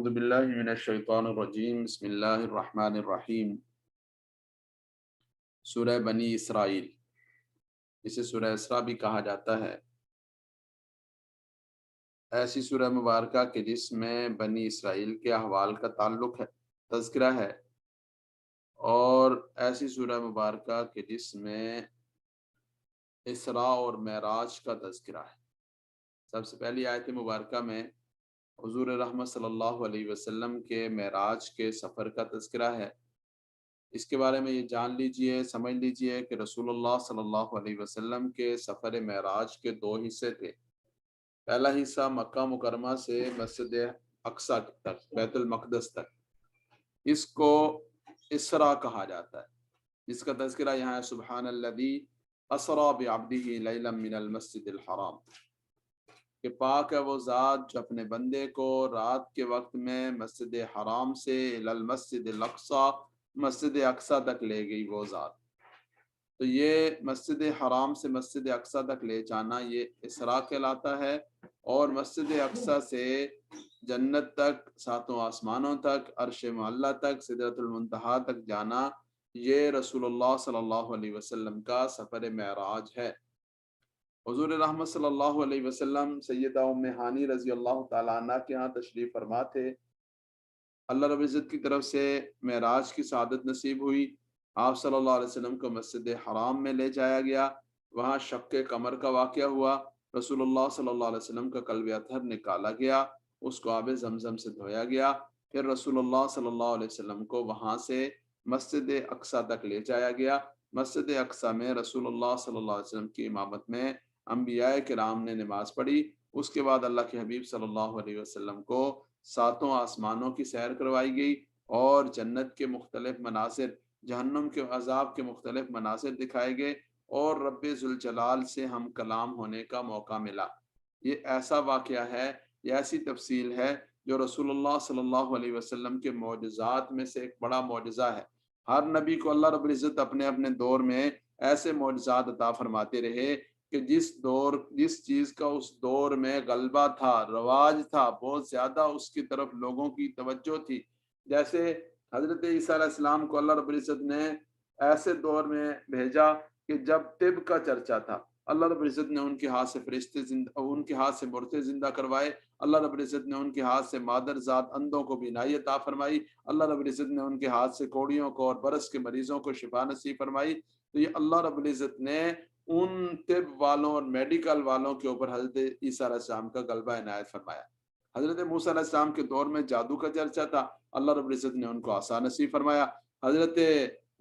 اعوذ باللہ من الشیطان الرجیم بسم اللہ الرحمن الرحیم۔ سورہ بنی اسرائیل، اسے سورہ اسراء بھی کہا جاتا ہے۔ ایسی سورہ مبارکہ کہ جس میں بنی اسرائیل کے احوال کا تعلق ہے، تذکرہ ہے، اور ایسی سورہ مبارکہ کہ جس میں اسراء اور معراج کا تذکرہ ہے۔ سب سے پہلی آیت مبارکہ میں حضور رحمت صلی اللہ علیہ وسلم کے معراج کے سفر کا تذکرہ ہے۔ اس کے بارے میں یہ جان لیجئے، سمجھ لیجئے کہ رسول اللہ صلی اللہ علیہ وسلم کے سفر معراج کے دو حصے تھے۔ پہلا حصہ مکہ مکرمہ سے مسجد اقصی تک، بیت المقدس تک، اس کو اسراء کہا جاتا ہے، جس کا تذکرہ یہاں ہے، سبحان الذی اسریٰ بعبدہ لیلا من المسجد الحرام، کہ پاک ہے وہ ذات جو اپنے بندے کو رات کے وقت میں مسجد حرام سے الی المسجد الاقصی، مسجد اقصی تک لے گئی وہ ذات۔ تو یہ مسجد حرام سے مسجد اقصی تک لے جانا یہ اسراء کہلاتا ہے، اور مسجد اقصی سے جنت تک، ساتوں آسمانوں تک، عرش معلیٰ تک، سدرۃ المنتہا تک جانا یہ رسول اللہ صلی اللہ علیہ وسلم کا سفر معراج ہے۔ حضور رحمت صلی اللہ علیہ وسلم سیدہ ام ہانی رضی اللہ تعالیٰ عنہ کے ہاں تشریف فرما تھے۔ اللہ رب العزت کی طرف سے معراج کی سعادت نصیب ہوئی۔ آپ صلی اللہ علیہ وسلم کو مسجد حرام میں لے جایا گیا، وہاں شق قمر کا واقعہ ہوا، رسول اللہ صلی اللہ علیہ وسلم کا قلب اطہر نکالا گیا، اس کو آب زمزم سے دھویا گیا، پھر رسول اللہ صلی اللہ علیہ وسلم کو وہاں سے مسجد اقصی تک لے جایا گیا۔ مسجد اقصی میں رسول اللہ صلی اللہ علیہ وسلم کی امامت میں انبیاء کرام نے نماز پڑھی۔ اس کے بعد اللہ کے حبیب صلی اللہ علیہ وسلم کو ساتوں آسمانوں کی سیر کروائی گئی، اور جنت کے مختلف مناظر، جہنم کے عذاب کے مختلف مناظر دکھائے گئے، اور رب ذوالجلال سے ہم کلام ہونے کا موقع ملا۔ یہ ایسا واقعہ ہے، یہ ایسی تفصیل ہے جو رسول اللہ صلی اللہ علیہ وسلم کے معجزات میں سے ایک بڑا معجزہ ہے۔ ہر نبی کو اللہ رب العزت اپنے اپنے دور میں ایسے معجزات عطا فرماتے رہے کہ جس چیز کا اس دور میں غلبہ تھا، رواج تھا، بہت زیادہ اس کی طرف لوگوں کی توجہ تھی۔ جیسے حضرت عیسیٰ علیہ السلام کو اللہ رب العزت نے ایسے دور میں بھیجا کہ جب طب کا چرچا تھا، اللہ رب العزت نے ان کے ہاتھ سے فرشتے ان کے ہاتھ سے مردے زندہ کروائے، اللہ رب العزت نے ان کے ہاتھ سے مادر ذات اندھوں کو بینائی عطا فرمائی، اللہ رب العزت نے ان کے ہاتھ سے کوڑیوں کو اور برس کے مریضوں کو شفا نصیب فرمائی۔ تو یہ اللہ رب العزت نے ان طب والوں اور میڈیکل والوں کے اوپر حضرت عیسیٰ علیہ السلام کا غلبہ عنایت فرمایا۔ حضرت موسیٰ علیہ السلام کے دور میں جادو کا چرچا تھا، اللہ رب العزت نے ان کو آسان نصیب فرمایا۔ حضرت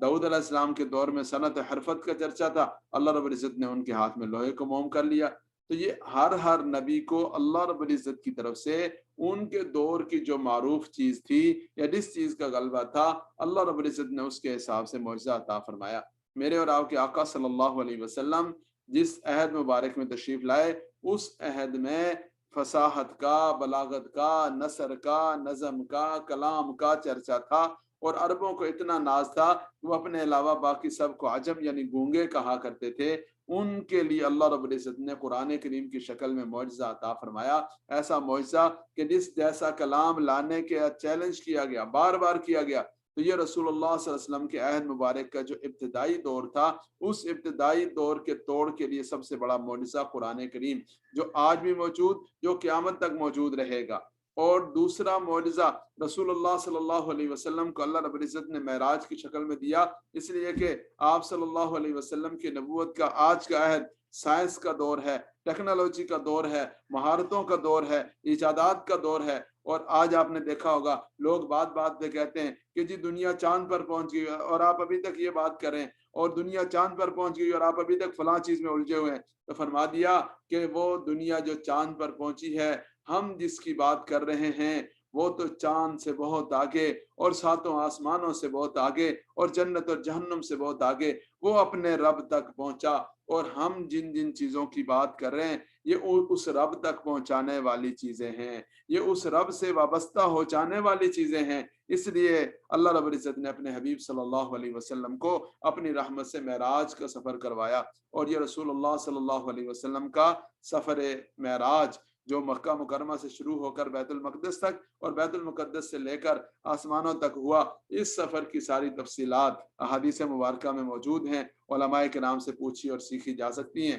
داؤد علیہ السلام کے دور میں صنعت حرفت کا چرچا تھا، اللہ رب العزت نے ان کے ہاتھ میں لوہے کو موم کر لیا۔ تو یہ ہر نبی کو اللہ رب العزت کی طرف سے ان کے دور کی جو معروف چیز تھی یا جس چیز کا غلبہ تھا، اللہ رب العزت نے اس کے حساب سے معجزہ عطا فرمایا۔ میرے اور آپ کے آقا صلی اللہ علیہ وسلم جس عہد مبارک میں تشریف لائے، اس عہد میں فصاحت کا، بلاغت کا، نثر کا، نظم کا، کلام کا چرچا تھا، اور عربوں کو اتنا ناز تھا کہ وہ اپنے علاوہ باقی سب کو عجم یعنی گونگے کہا کرتے تھے۔ ان کے لیے اللہ رب العزت نے قرآن کریم کی شکل میں معجزہ عطا فرمایا، ایسا معجزہ کہ جس جیسا کلام لانے کے چیلنج کیا گیا، بار بار کیا گیا۔ تو یہ رسول اللہ صلی اللہ علیہ وسلم کے عہد مبارک کا جو ابتدائی دور تھا، اس ابتدائی دور کے توڑ کے لیے سب سے بڑا معجزہ قرآن کریم، جو آج بھی موجود، جو قیامت تک موجود رہے گا۔ اور دوسرا معجزہ رسول اللہ صلی اللہ علیہ وسلم کو اللہ رب العزت نے معراج کی شکل میں دیا، اس لیے کہ آپ صلی اللہ علیہ وسلم کی نبوت کا آج کا عہد سائنس کا دور ہے، ٹیکنالوجی کا دور ہے، مہارتوں کا دور ہے، ایجادات کا دور ہے۔ اور آج آپ نے دیکھا ہوگا لوگ بات پہ کہتے ہیں کہ جی دنیا چاند پر پہنچ گئی، اور آپ ابھی تک یہ بات کریں، اور دنیا چاند پر پہنچ گئی اور آپ ابھی تک فلاں چیز میں الجھے ہوئے ہیں۔ تو فرما دیا کہ وہ دنیا جو چاند پر پہنچی ہے، ہم جس کی بات کر رہے ہیں وہ تو چاند سے بہت آگے، اور ساتوں آسمانوں سے بہت آگے، اور جنت اور جہنم سے بہت آگے وہ اپنے رب تک پہنچا۔ اور ہم جن چیزوں کی بات کر رہے ہیں یہ اس رب تک پہنچانے والی چیزیں ہیں، یہ اس رب سے وابستہ ہو جانے والی چیزیں ہیں۔ اس لیے اللہ رب العزت نے اپنے حبیب صلی اللہ علیہ وسلم کو اپنی رحمت سے معراج کا سفر کروایا، اور یہ رسول اللہ صلی اللہ علیہ وسلم کا سفر معراج جو مکہ مکرمہ سے شروع ہو کر بیت المقدس تک اور بیت المقدس سے لے کر آسمانوں تک ہوا، اس سفر کی ساری تفصیلات احادیث مبارکہ میں موجود ہیں، علماء کرام سے پوچھی اور سیکھی جا سکتی ہیں۔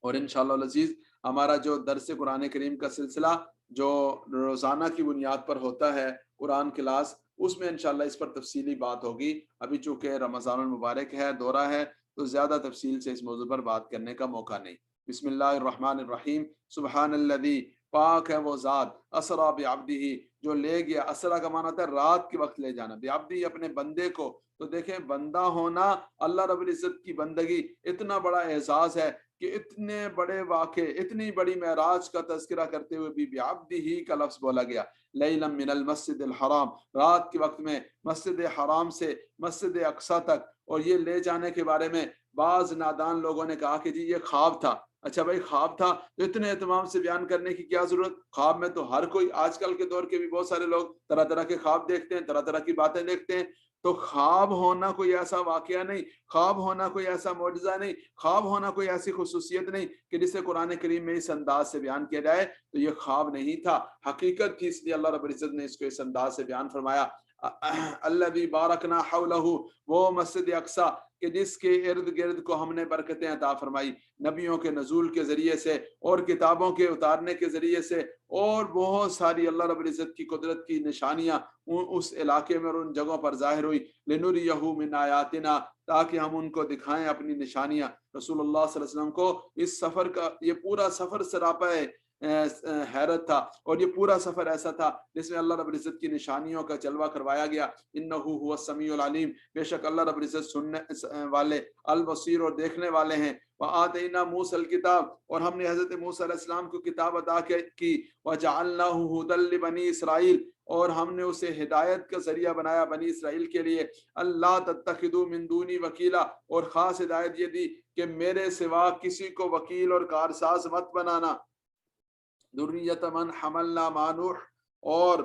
اور انشاءاللہ العزیز ہمارا جو درس قرآن کریم کا سلسلہ جو روزانہ کی بنیاد پر ہوتا ہے قرآن کلاس، اس میں انشاءاللہ اس پر تفصیلی بات ہوگی۔ ابھی چونکہ رمضان المبارک ہے، دورہ ہے، تو زیادہ تفصیل سے اس موضوع پر بات کرنے کا موقع نہیں۔ بسم اللہ الرحمن الرحیم۔ سبحان الذی، پاک ہے وہ ذات، اسرا بعبدہ، جو لے گیا، اسرا کا معنی ہوتا ہے رات کے وقت لے جانا، بعبدہ اپنے بندے کو۔ تو دیکھیں بندہ ہونا اللہ رب العزت کی بندگی اتنا بڑا اعزاز ہے کہ اتنے بڑے واقعے، اتنی بڑی معراج کا تذکرہ کرتے ہوئے بھی بعبدہ کا لفظ بولا گیا۔ لیلا من المسجد الحرام، رات کے وقت میں مسجد حرام سے مسجد اقصی تک، اور یہ لے جانے کے بارے میں بعض نادان لوگوں نے کہا کہ جی یہ خواب تھا۔ اچھا بھائی خواب تھا تو اتنے اہتمام سے بیان کرنے کی کیا ضرورت؟ خواب میں تو ہر کوئی، آج کل کے دور کے بھی بہت سارے لوگ طرح طرح کے خواب دیکھتے ہیں، طرح طرح کی باتیں دیکھتے ہیں۔ تو خواب ہونا کوئی ایسا واقعہ نہیں، خواب ہونا کوئی ایسا معجزہ نہیں، خواب ہونا کوئی ایسی خصوصیت نہیں کہ جسے قرآن کریم میں اس انداز سے بیان کیا جائے۔ تو یہ خواب نہیں تھا، حقیقت تھی، اس لیے اللہ رب العزت نے اس کو اس انداز سے بیان فرمایا۔ الذی بارکنا حولہ، وہ مسجد اقصی کہ جس کے ارد گرد کو ہم نے برکتیں عطا فرمائی، نبیوں کے نزول کے ذریعے سے اور کتابوں کے اتارنے کے ذریعے سے، اور بہت ساری اللہ رب العزت کی قدرت کی نشانیاں اس علاقے میں اور ان جگہوں پر ظاہر ہوئی۔ لنریہ من آیاتنا، تاکہ ہم ان کو دکھائیں اپنی نشانیاں۔ رسول اللہ صلی اللہ علیہ وسلم کو اس سفر کا، یہ پورا سفر سراپا حیرت تھا، اور یہ پورا سفر ایسا تھا جس میں اللہ رب العزت کی نشانیوں کا جلوہ کروایا گیا۔ انہ هو السمیع العلیم، بے شک اللہ رب العزت سننے والے، البصیر اور دیکھنے والے ہیں۔ وآتینا موسیٰ الکتاب، اور ہم نے حضرت موسیٰ علیہ السلام کو کتاب عطا کی۔ وجعلناہ ھدی لبنی اسرائیل، اور ہم نے اسے ہدایت کا ذریعہ بنایا بنی اسرائیل کے لیے۔ اللہ تتخذوا من دونی وکیلا، اور خاص ہدایت یہ دی کہ میرے سوا کسی کو وکیل اور کارساز مت بنانا۔ ذریۃ من حملنا مع نوح، اور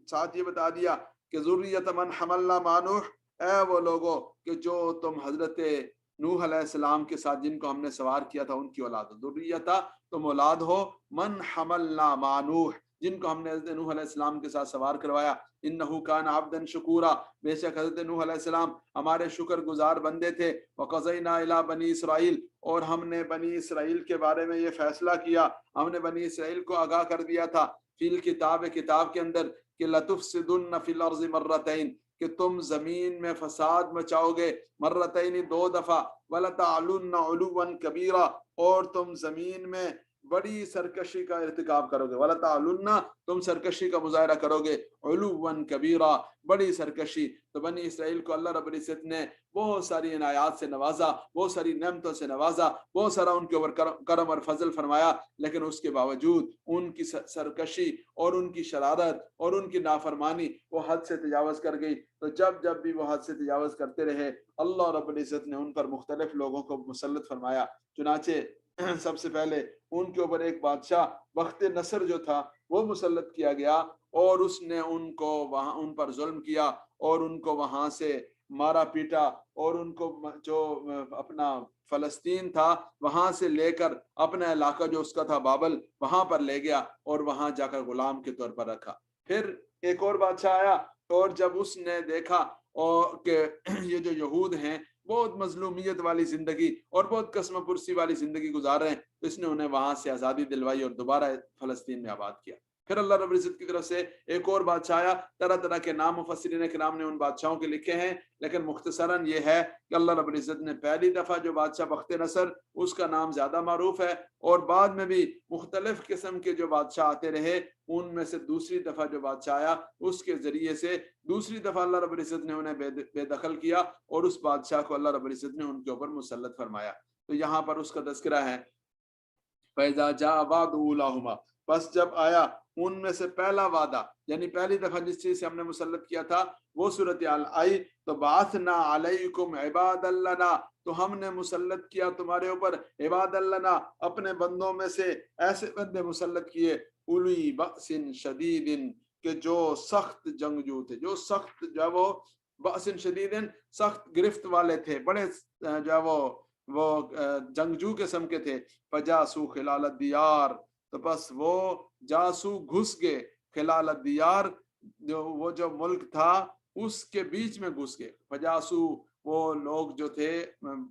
ساتھ یہ بتا دیا کہ ذریۃ من حملنا مع نوح، اے وہ لوگوں کہ جو تم حضرت نوح علیہ السلام کے ساتھ جن کو ہم نے سوار کیا تھا ان کی اولاد ہو۔ ذریۃ تم اولاد ہو، من حملنا مع نوح جن کو ہم نے حضرت نوح علیہ السلام کے ساتھ سوار کروایا۔ انہ کان عبدا شکورا، بے شک حضرت نوح علیہ السلام ہمارے شکر گزار بندے تھے۔ وقضینا الی بنی اسرائیل، اور ہم نے بنی اسرائیل کے بارے میں یہ فیصلہ کیا، ہم نے بنی اسرائیل کو آگاہ کر دیا تھا، فی الکتاب کتاب کے اندر، کہ لتفسدن فی الارض مرتین، کہ تم زمین میں فساد مچاؤ گے، مرتین دو دفعہ، ولتعلن علوا کبیرا، اور تم زمین میں بڑی سرکشی کا ارتکاب کرو گے، ولتعلن تم سرکشی کا مظاہرہ کرو گے، علوا کبیرا بڑی سرکشی۔ تو بنی اسرائیل کو اللہ رب العزت نے بہت ساری عنایات سے نوازا، بہت ساری نعمتوں سے نوازا، بہت سارا ان کے اوپر کرم اور فضل فرمایا، لیکن اس کے باوجود ان کی سرکشی اور ان کی شرارت اور ان کی نافرمانی وہ حد سے تجاوز کر گئی۔ تو جب جب بھی وہ حد سے تجاوز کرتے رہے، اللہ رب العزت نے ان پر مختلف لوگوں کو مسلط فرمایا۔ چنانچہ سب سے پہلے ان کے اوپر ایک بادشاہ بخت نصر جو تھا وہ مسلط کیا گیا، اور اس نے ان کو وہاں ان پر ظلم کیا اور ان کو وہاں سے مارا پیٹا، اور ان کو جو اپنا فلسطین تھا وہاں سے لے کر اپنا علاقہ جو اس کا تھا بابل، وہاں پر لے گیا اور وہاں جا کر غلام کے طور پر رکھا۔ پھر ایک اور بادشاہ آیا، اور جب اس نے دیکھا اور کہ یہ جو یہود ہیں بہت مظلومیت والی زندگی اور بہت قسم پرسی والی زندگی گزار رہے ہیں، تو اس نے انہیں وہاں سے آزادی دلوائی اور دوبارہ فلسطین میں آباد کیا۔ پھر اللہ رب العزت کی طرف سے ایک اور بادشاہ آیا، طرح طرح کے نام مفسرین کرام نے ان بادشاہوں کے لکھے ہیں، لیکن مختصراً یہ ہے کہ اللہ رب العزت نے پہلی دفعہ جو بادشاہ بخت نصر، اس کا نام زیادہ معروف ہے، اور بعد میں بھی مختلف قسم کے جو بادشاہ آتے رہے، ان میں سے دوسری دفعہ جو بادشاہ آیا اس کے ذریعے سے دوسری دفعہ اللہ رب العزت نے انہیں بے دخل کیا، اور اس بادشاہ کو اللہ رب العزت نے ان کے اوپر مسلط فرمایا۔ تو یہاں پر اس کا تذکرہ ہے، فَإِذَا جَاءَ وَعْدُ أُولَاهُمَا، بس جب آیا ان میں سے پہلا وعدہ، یعنی پہلی دفعہ جس چیز سے ہم نے مسلط کیا تھا وہ صورتحال آئی، تو بَعَثْنَا عَلَيْكُمْ عِبَادًا لَنَا، تو ہم نے مسلط کیا تمہارے اوپر عباد لنا، اپنے بندوں میں سے ایسے بندے مسلط کیے، اولی بأس شدید، کہ جو سخت جنگجو تھے، جو سخت جو وہ بأس شدید سخت گرفت والے تھے، بڑے جو وہ وہ جنگجو قسم کے تھے. فجاسو خلال الدیار، تو بس وہ جاسو گھس گئے، خلال الدیار وہ جو ملک تھا اس کے بیچ میں گھس گئے. فجاسو وہ لوگ جو تھے،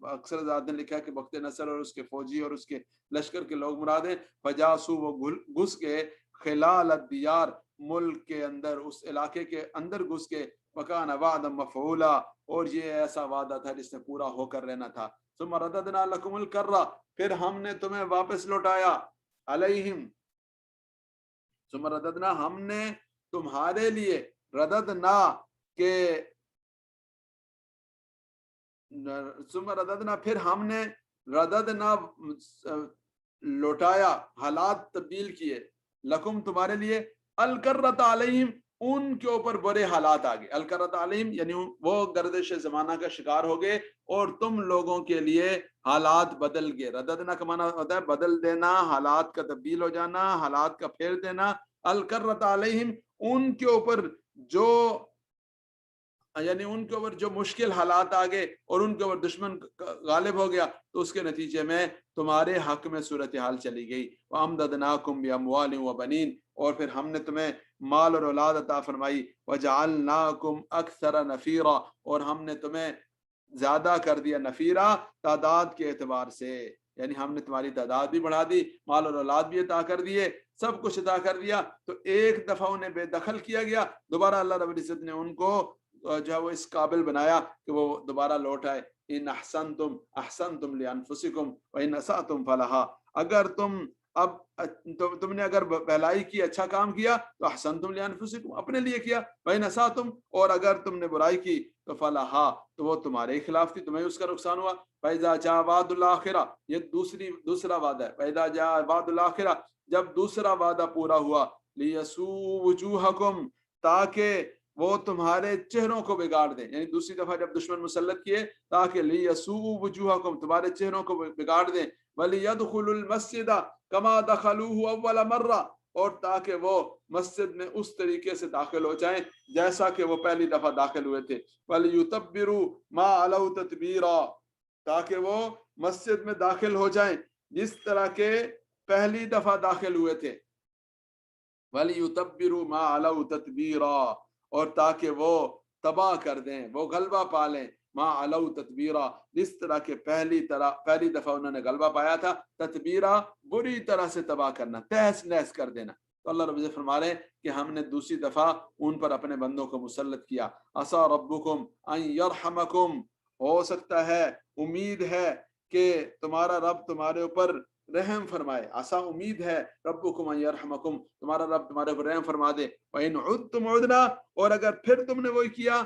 اکثر حضرات نے لکھا کہ بخت نصر اور اس کے فوجی اور اس کے لشکر کے لوگ مراد ہیں. فجاسو وہ گھس گئے خلال الدیار، ملک کے اندر، اس علاقے کے اندر گھس گئے. وکان وعدا مفعولا، اور یہ ایسا وعدہ تھا جس نے پورا ہو کر رہنا تھا. ثم رددنا لکم الکرہ، پھر ہم نے تمہیں واپس لوٹایا، علیہم، ثم رددنا، ہم نے تمہارے لیے، رددنا کہ ثم رددنا، پھر ہم نے، رددنا لوٹایا، حالات تبدیل کیے، لکم تمہارے لیے، الکرۃ علیہم، ان کے اوپر برے حالات آ گئے. الکرۃ علیہم یعنی وہ گردش زمانہ کا شکار ہو گئے اور تم لوگوں کے لیے حالات بدل گئے. رددنا کا معنی ہوتا ہے بدل دینا، حالات کا تبدیل ہو جانا، حالات کا پھیر دینا. الکرۃ علیہم، ان کے اوپر جو، یعنی ان کے اوپر جو مشکل حالات آ گئے اور ان کے اوپر دشمن غالب ہو گیا، تو اس کے نتیجے میں تمہارے حق میں صورتحال چلی گئی. وَأَمْدَدْنَاكُمْ بِأَمْوَالٍ وَبَنِينَ، اور پھر ہم نے تمہیں مال اور اولاد عطا فرمائی. وَجَعَلْنَاكُمْ أَكْثَرَ نَفِيرًا، اور ہم نے تمہیں زیادہ کر دیا، نفیرہ تعداد کے اعتبار سے، یعنی ہم نے تمہاری تعداد بھی بڑھا دی، مال اور اولاد بھی عطا کر دیے، سب کچھ عطا کر دیا. تو ایک دفعہ انہیں بے دخل کیا گیا، دوبارہ اللہ رب العزت نے ان کو جو ہے وہ اس قابل بنایا کہ وہ دوبارہ لوٹ آئے. ان احسنتم احسنتم لانفسکم وان اسأتم فلہا، اگر اب تم نے اگر بھلائی کی، اچھا کام کیا تو احسنتم لانفسکم، اپنے لیے کیا، وان اسأتم، اور اگر تم نے برائی کی تو فلہا، تو وہ تمہارے خلاف تھی، تمہیں اس کا نقصان ہوا. فاذا جاء وعد الاخرہ، یہ دوسرا وعدہ ہے. فاذا جاء وعد الاخرہ، جب دوسرا وعدہ پورا ہوا، لیسوء وجوہکم، تاکہ وہ تمہارے چہروں کو بگاڑ دیں، یعنی دوسری دفعہ جب دشمن مسلط کیے تاکہ لیسوء وجوہکم، تمہارے چہروں کو بگاڑ دیں. وَلِيَدْخُلُوا الْمَسْجِدَ كَمَا دَخَلُوهُ أَوَّلَ مَرَّةٍ، اور تاکہ وہ مسجد میں اس طریقے سے داخل ہو جائیں جیسا کہ وہ پہلی دفعہ داخل ہوئے تھے. وَلِيُتَبِّرُوا مَا عَلَوْا تَتْبِيرًا، تاکہ وہ مسجد میں داخل ہو جائیں جس طرح کے پہلی دفعہ داخل ہوئے تھے. وَلِيُتَبِّرُوا مَا عَلَوْا تَتْبِيرًا، اور تاکہ وہ تباہ کر دیں، وہ غلبہ پا لیں، ما علو تتبیرا، جس طرح کے پہلی دفعہ انہوں نے غلبہ پایا تھا. تتبیرا، بری طرح سے تباہ کرنا، تہس نہس کر دینا. تو اللہ رب العزت فرما رہے ہیں کہ ہم نے دوسری دفعہ ان پر اپنے بندوں کو مسلط کیا. عسیٰ ربکم ان یرحمکم، ہو سکتا ہے، امید ہے کہ تمہارا رب تمہارے اوپر رحم فرمائے. عسیٰ، امید ہے، ربکم ان یرحمکم، تمہارا رب تمہارے اوپر رحم فرما دے. وَإِنْ عُدْتُمْ عُدْنَا، اور اگر پھر تم نے وہی کیا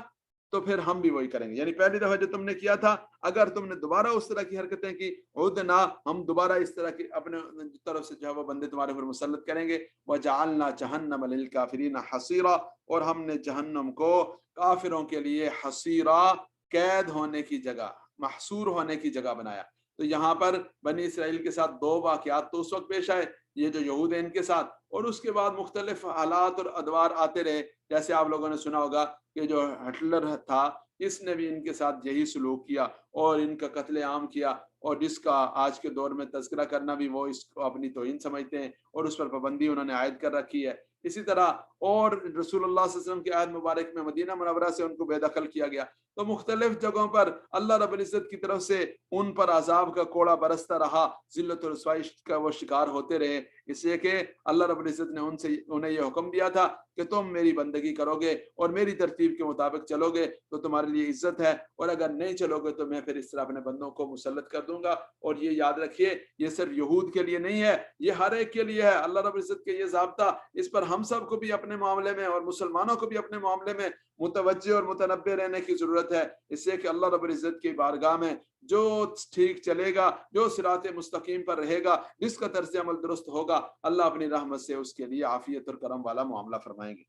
تو پھر ہم بھی وہی کریں گے. یعنی پہلی دفعہ جو تم نے کیا تھا، اگر تم نے دوبارہ اس طرح کی حرکتیں کی، عُدْنَا، ہم دوبارہ اس طرح کی اپنے طرف سے جو ہے وہ بندے تمہارے اوپر مسلط کریں گے. وَجَعَلْنَا جَهَنَّمَ لِلْكَافِرِينَ حَصِيرًا، اور ہم نے جہنم کو کافروں کے لیے حصیرہ، قید ہونے کی جگہ، محصور ہونے کی جگہ بنایا. تو یہاں پر بنی اسرائیل کے ساتھ دو واقعات تو اس وقت پیش آئے، یہ جو یہود ہیں ان کے ساتھ، اور اس کے بعد مختلف حالات اور ادوار آتے رہے. جیسے آپ لوگوں نے سنا ہوگا کہ جو ہٹلر تھا، اس نے بھی ان کے ساتھ یہی سلوک کیا اور ان کا قتل عام کیا، اور جس کا آج کے دور میں تذکرہ کرنا بھی وہ اس کو اپنی توہین سمجھتے ہیں، اور اس پر پابندی انہوں نے عائد کر رکھی ہے. اسی طرح اور رسول اللہ صلی اللہ علیہ وسلم کی آیت مبارک میں مدینہ منورہ سے ان کو بے دخل کیا گیا. تو مختلف جگہوں پر اللہ رب العزت کی طرف سے ان پر عذاب کا کوڑا برستا رہا، ذلت و رسوائی کا وہ شکار ہوتے رہے، اس لیے کہ اللہ رب العزت نے انہیں یہ حکم دیا تھا کہ تم میری بندگی کرو گے اور میری ترتیب کے مطابق چلو گے تو تمہارے لیے عزت ہے، اور اگر نہیں چلو گے تو میں پھر اس طرح اپنے بندوں کو مسلط کر دوں گا. اور یہ یاد رکھیے، یہ صرف یہود کے لیے نہیں ہے، یہ ہر ایک کے لیے ہے. اللہ رب العزت کے یہ ضابطہ، اس پر ہم سب کو بھی اپنے معاملے میں اور مسلمانوں کو بھی اپنے معاملے میں متوجہ اور متنبہ رہنے کی ضرورت ہے. اس لیے کہ اللہ رب العزت کی بارگاہ میں جو ٹھیک چلے گا، جو صراط مستقیم پر رہے گا، جس کا طرز عمل درست ہوگا، اللہ اپنی رحمت سے اس کے لیے عافیت اور کرم والا معاملہ فرمائیں گے.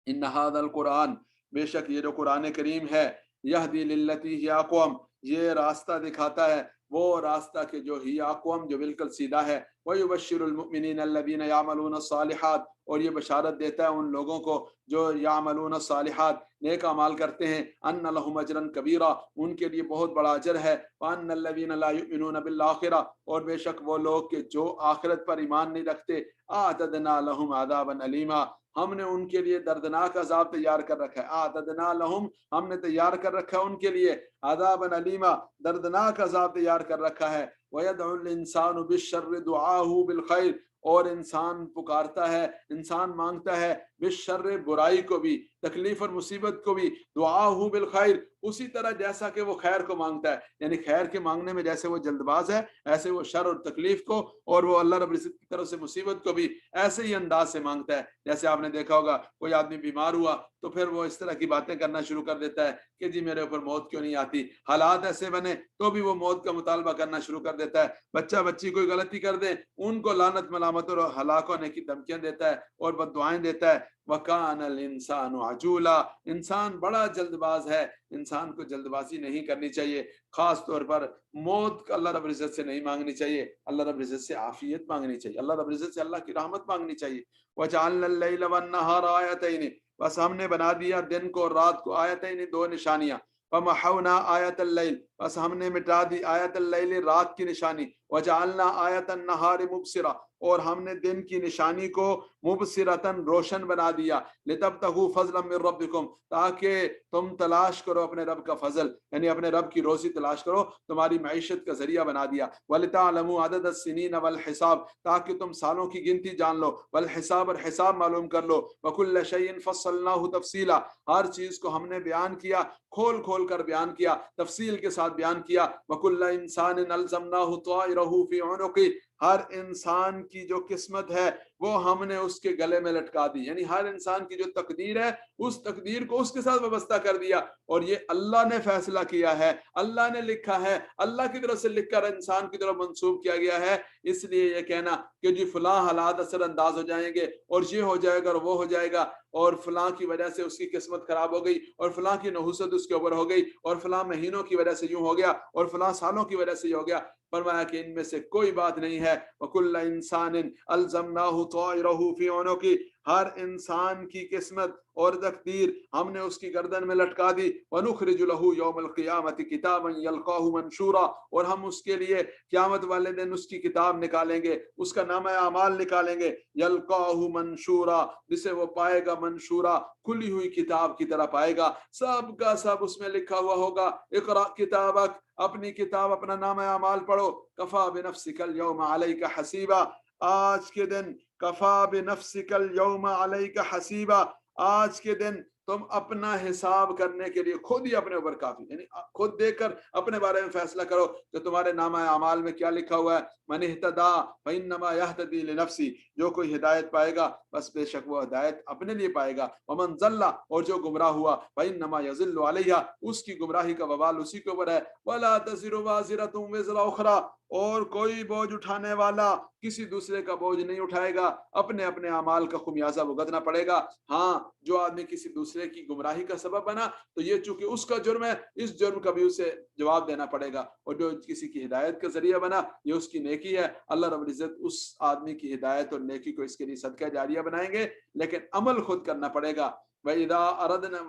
ان ھذا القرآن، بے شک یہ جو قرآن کریم ہے، یہدی للتی ہی اقوم، یہ راستہ دکھاتا ہے، وہ راستہ کہ جو ہی اقوم، جو بالکل سیدھا ہے، وَيُبَشِّرُ الْمُؤْمِنِينَ الَّذِينَ يَعْمَلُونَ الصَّالِحَاتِ، اور یہ بشارت دیتا ہے ان لوگوں کو جو یعملون الصالحات نیک اعمال کرتے ہیں، ان لہم اجرا کبیرا، ان کے لیے بہت بڑا اجر ہے، وان الذین لا یؤمنون بالآخرہ، اور بے شک وہ لوگ کہ جو آخرت پر ایمان نہیں رکھتے، اعتدنا لہم عذابا علیما، ہم نے ان کے لیے دردناک عذاب تیار کر رکھا ہے، اعتدنا لہم، ہم نے تیار کر رکھا ہے ان کے لیے، عذابا علیما، دردناک عذاب تیار کر رکھا ہے، وَيَدْعُ الْإِنسَانُ بِالشَّرِّ دُعَاهُ بِالْخَيْرِ، اور انسان پکارتا ہے، انسان مانگتا ہے، بالشر، برائی کو بھی، تکلیف اور مصیبت کو بھی، دعاہ بالخیر، اسی طرح جیسا کہ وہ خیر کو مانگتا ہے، یعنی خیر کے مانگنے میں جیسے وہ جلد باز ہے، ایسے وہ شر اور تکلیف کو اور وہ اللہ رب العزت کی طرف سے مصیبت کو بھی ایسے ہی انداز سے مانگتا ہے۔ جیسے آپ نے دیکھا ہوگا کوئی آدمی بیمار ہوا تو پھر وہ اس طرح کی باتیں کرنا شروع کر دیتا ہے کہ جی میرے اوپر موت کیوں نہیں آتی، حالات ایسے بنے تو بھی وہ موت کا مطالبہ کرنا شروع کر دیتا ہے، بچہ بچی کوئی غلطی کر دے ان کو لعنت ملامت اور ہلاک ہونے کی دھمکیاں دیتا ہے اور بد دعائیں دیتا ہے۔ وَكَانَ الْإِنسَانُ عَجُولًا، انسان بڑا جلد باز ہے، انسان کو جلد بازی نہیں کرنی چاہیے، خاص طور پر موت اللہ رب العزت سے نہیں مانگنی چاہیے، اللہ رب العزت سے عافیت مانگنی چاہیے، اللہ رب العزت سے اللہ کی رحمت مانگنی چاہیے۔ وَجَعَلْنَا اللَّيْلَ وَالنَّهَارَ آیَتَيْنِ، بس ہم نے بنا دیا دن کو اور رات کو آیتین، دو نشانیاں، فَمَحَوْنَا آیَةَ اللَّيْلِ، بس ہم نے مٹا دی آیت اللیل، رات کی نشانی، وَجَعَلْنَا آیَةَ النَّهَارِ مُبْصِرَةً، اور ہم نے دن کی نشانی کو مبصرتاً، روشن بنا دیا، لِتَبْتَغُوا فَضْلًا مِّن رَبِّكُمْ، تاکہ تم تلاش کرو اپنے رب کا فضل، یعنی اپنے رب کی روزی تلاش کرو، تمہاری معیشت کا ذریعہ بنا دیا، وَلِتَعْلَمُوا عَدَدَ السِّنِينَ وَالْحِسَابَ، تاکہ تم سالوں کی گنتی جان لو، والحساب، اور حساب معلوم کر لو، وَكُلَّ شَيْءٍ فَصَّلْنَاهُ تَفْصِيلًا، ہر چیز کو ہم نے بیان کیا، کھول کھول کر بیان کیا، تفصیل کے ساتھ بیان کیا، وَكُلَّ إِنسَانٍ أَلْزَمْنَاهُ طَائِرَهُ فِي عُنُقِهِ، ہر انسان کی جو قسمت ہے وہ ہم نے اس کے گلے میں لٹکا دی، یعنی ہر انسان کی جو تقدیر ہے اس تقدیر کو اس کے ساتھ وابستہ کر دیا، اور یہ اللہ نے فیصلہ کیا ہے، اللہ نے لکھا ہے، اللہ کی طرف سے لکھ کر انسان کی طرف منسوب کیا گیا ہے۔ اس لیے یہ کہنا کہ جی فلاں حالات اثر انداز ہو جائیں گے اور یہ ہو جائے گا اور وہ ہو جائے گا، اور فلاں کی وجہ سے اس کی قسمت خراب ہو گئی، اور فلاں کی نحوست اس کے اوپر ہو گئی، اور فلاں مہینوں کی وجہ سے یوں ہو گیا، اور فلاں سالوں کی وجہ سے یہ ہو گیا، فرمایا کہ ان میں سے کوئی بات نہیں ہے، وَكُلَّ إِنسَانٍ أَلْزَمْنَاهُ طَائِرَهُ فِي عُنُقِهِ، ہر انسان کی قسمت اور تقدیر ہم نے اس کی گردن میں لٹکا دی، وَنُخْرِجُ لَهُ يَوْمَ الْقِيَامَةِ كِتَابًا يَلْقَاهُ مَنشُورًا، اور ہم اس کے لیے قیامت والے دن اس کی کتاب نکالیں گے، اس کا نامہ اعمال نکالیں گے، يَلْقَاهُ مَنشُورًا، جسے وہ پائے گا منشورا، کھلی ہوئی کتاب کی طرح پائے گا، سب کا سب اس میں لکھا ہوا ہوگا، اقرأ کتابک، اپنی کتاب، اپنا نامہ اعمال پڑھو، کفا بنفسک اليوم علیک حسیبا، آج کے دن، کفا بنفسک اليوم علیک حسیبا، آج کے دن تم اپنا حساب کرنے کے لیے خود ہی اپنے اوپر کافی، یعنی خود دیکھ کر اپنے بارے میں فیصلہ کرو کہ تمہارے نامہ اعمال میں کیا لکھا ہوا ہے۔ من اہتدی فانما یہتدی لنفسی، جو کوئی ہدایت پائے گا بس بے شک وہ ہدایت اپنے لیے پائے گا، ومن ضل، اور جو گمراہ ہوا فانما یضل علیہا، اس کی گمراہی کا وبال اسی کے اوپر ہے، ولا تزر وازرۃ وزر اخری، اور کوئی بوجھ اٹھانے والا کسی دوسرے کا بوجھ نہیں اٹھائے گا، اپنے اپنے اعمال کا خمیازہ بھگتنا پڑے گا۔ ہاں جو آدمی کسی دوسرے کی گمراہی کا سبب بنا تو یہ چونکہ اس کا جرم ہے، اس جرم کا بھی اسے جواب دینا پڑے گا، اور جو کسی کی ہدایت کا ذریعہ بنا یہ اس کی نیکی ہے، اللہ رب العزت اس آدمی کی ہدایت اور نیکی کو اس کے لیے صدقہ جاریہ بنائیں گے، لیکن عمل خود کرنا پڑے گا۔ وَإِذَا أَرَدْنَا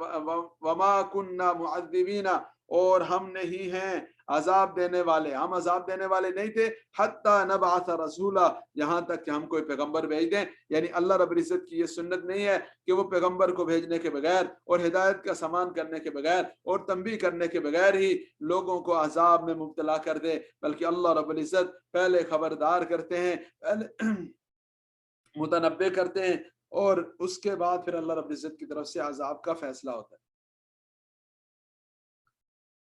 وَمَا كُنَّا مُعَذِّبِينَ، اور ہم نہیں ہیں عذاب دینے والے، ہم عذاب دینے والے نہیں تھے، حَتَّى نَبْعَثَ رَسُولًا، یہاں تک کہ ہم کوئی پیغمبر بھیج دیں، یعنی اللہ رب العزت کی یہ سنت نہیں ہے کہ وہ پیغمبر کو بھیجنے کے بغیر اور ہدایت کا سامان کرنے کے بغیر اور تنبیہ کرنے کے بغیر ہی لوگوں کو عذاب میں مبتلا کر دے، بلکہ اللہ رب العزت پہلے خبردار کرتے ہیں، پہلے متنبع کرتے ہیں، اور اس کے بعد پھر اللہ رب العزت کی طرف سے عذاب کا فیصلہ ہوتا ہے۔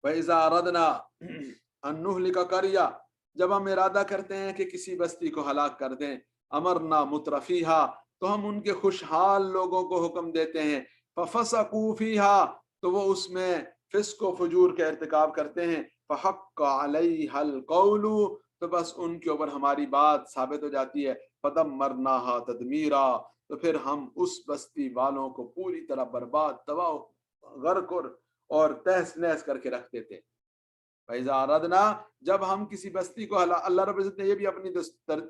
وَإِذَا أَرَدْنَا أَن نُهْلِكَ قَرْيَةً، جب ہم ارادہ کرتے ہیں کہ کسی بستی کو ہلاک کر دیں، امرنا مترفیہا، تو ہم ان کے خوشحال لوگوں کو حکم دیتے ہیں، فَفَسَقُوا فِيهَا، تو وہ اس میں فسق و فجور کا ارتکاب کرتے ہیں، فَحَقَّ عَلَيْهَا الْقَوْلُ، تو بس ان کے اوپر ہماری بات ثابت ہو جاتی ہے، فَدَمَّرْنَاهَا تَدْمِيرًا، تو پھر ہم اس بستی والوں کو پوری طرح برباد، تباہ، غرق اور تہس نہس کر کے رکھ دیتے۔ فَإِذَا أَرَدْنَا جب ہم کسی بستی کو اللہ رب العزت نے یہ بھی اپنی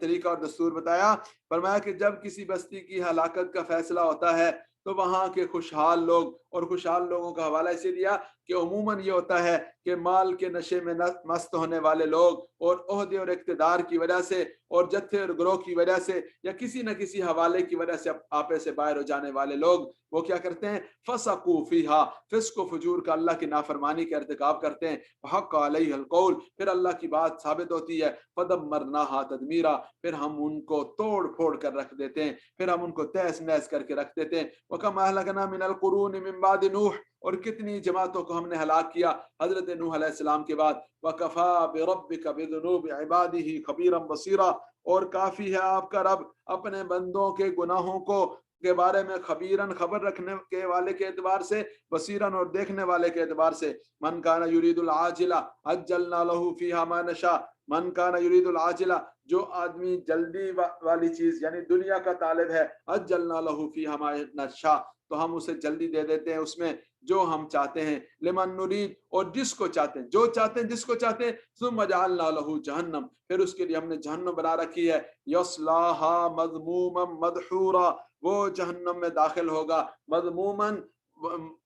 طریقہ اور دستور بتایا، فرمایا کہ جب کسی بستی کی ہلاکت کا فیصلہ ہوتا ہے تو وہاں کے خوشحال لوگ، اور خوشحال لوگوں کا حوالہ اسے دیا کہ عموماً یہ ہوتا ہے کہ مال کے نشے میں مست ہونے والے لوگ اور عہدے اور اقتدار کی وجہ سے اور جتھے اور گروہ کی وجہ سے یا کسی نہ کسی حوالے کی وجہ سے آپے سے باہر ہو جانے والے لوگ وہ کیا کرتے ہیں؟ فسقوا فیہا، فسق و فجور کا، اللہ کی نافرمانی کا ارتکاب کرتے ہیں، حق علیہ القول، پھر اللہ کی بات ثابت ہوتی ہے، فدمرناہا تدمیرا، پھر ہم ان کو توڑ پھوڑ کر رکھ دیتے ہیں، پھر ہم ان کو تہس نہس کر کے رکھ دیتے ہیں۔ وَكَمْ أَهْلَكْنَا مِنَ الْقُرُونِ مِنْ بَعْدِ نُوحٍ، اور کتنی جماعتوں کو ہم نے ہلاک کیا حضرت نوح علیہ السلام کے بعد۔ وَكَفَى بِرَبِّكَ بِذُنُوبِ عِبَادِهِ خَبِيرًا بَصِيرًا، اور کافی ہے آپ کا رب اپنے بندوں کے گناہوں کو کے بارے میں خبیرن، خبر رکھنے کے والے کے اعتبار سے، بصیرن اور دیکھنے والے کے اعتبار سے۔ من کان یرید العاجلہ عجلنا لہ فیہا ما نشاء، من کان یرید العاجلہ، جو آدمی جلدی والی چیز یعنی دنیا کا طالب ہے، عجلنا لہ فیہا ما نشاء، تو ہم اسے جلدی دے دیتے ہیں اس میں جو ہم چاہتے ہیں، لمن نرید، اور جس کو چاہتے ہیں، جو چاہتے ہیں جس کو چاہتے ہیں، ثم جعلنا لہ جہنم، پھر اس کے لیے ہم نے جہنم بنا رکھی ہے، یصلاھا مذموما مدحورا، وہ جہنم میں داخل ہوگا مذموماً،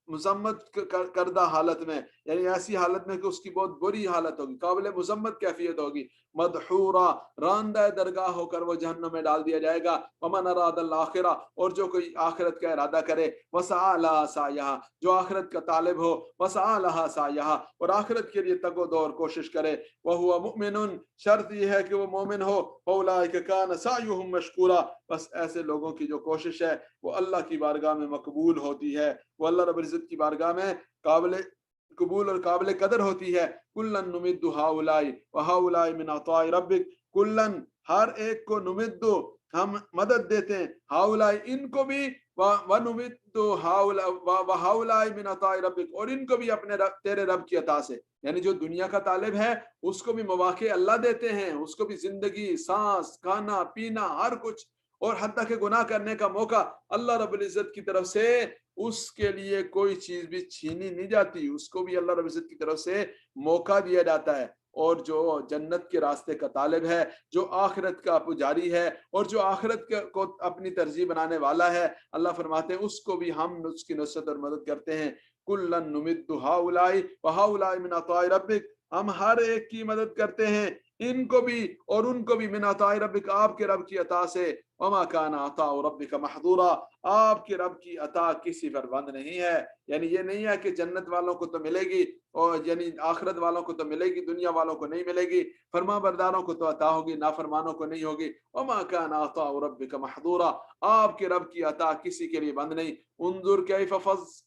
مذمت کردہ حالت میں، یعنی ایسی حالت میں کہ اس کی بہت بری حالت ہوگی، قابل مذمت کیفیت ہوگی، مدحورا، راندہ درگاہ ہو کر وہ جہنم میں ڈال دیا جائے گا۔ ومن اراد الاخرہ، اور جو کوئی آخرت کا ارادہ کرے، وسعی لہا سعیہا، جو آخرت کا طالب ہو، وسعی لہا سعیہا، اور آخرت کے لیے تگ و دو اور کوشش کرے، وہو مؤمن، شرط یہ ہے کہ وہ مومن ہو، فاولئک کان سعیہم مشکورا، بس ایسے لوگوں کی جو کوشش ہے وہ اللہ کی بارگاہ میں مقبول ہوتی ہے، وہ اللہ رب العزت کی بارگاہ میں قابل قبول اور قابل قدر ہوتی ہے۔ کلن نمد ہؤلاء وہؤلاء من عطاء ربک، کلن، ہر ایک کو، نمد، ہم مدد دیتے ہیں، ہؤلاء، ان کو بھی، ونمد وہؤلاء من عطاء ربک، اور ان کو بھی اپنے تیرے رب کی عطا سے، یعنی جو دنیا کا طالب ہے اس کو بھی مواقع اللہ دیتے ہیں، اس کو بھی زندگی، سانس، کھانا پینا، ہر کچھ، اور حتیٰ کہ گناہ کرنے کا موقع اللہ رب العزت کی طرف سے، اس کے لیے کوئی چیز بھی چھینی نہیں جاتی، اس کو بھی اللہ رب العزت کی طرف سے موقع دیا جاتا ہے۔ اور جو جنت کے راستے کا طالب ہے، جو آخرت کا پجاری ہے، اور جو آخرت کو اپنی ترجیح بنانے والا ہے، اللہ فرماتے ہیں اس کو بھی ہم اس کی نصرت اور مدد کرتے ہیں۔ کلن نمد ہؤلاء وہؤلاء من عطاء ربک، ہم ہر ایک کی مدد کرتے ہیں، ان کو بھی اور ان کو بھی، من عطاء ربک، آپ کے رب کی عطا سے۔ وما کان عطاء ربک محظورا، آپ کے رب کی عطا کسی پر بند نہیں ہے، یعنی یہ نہیں ہے کہ جنت والوں کو تو ملے گی، اور یعنی آخرت والوں کو تو ملے گی، دنیا والوں کو نہیں ملے گی، فرما برداروں کو تو عطا ہوگی، نافرمانوں کو نہیں ہوگی۔ وما کان عطاء ربک محظورا، آپ کے رب کی عطا کسی کے لیے بند نہیں۔ انظر کیف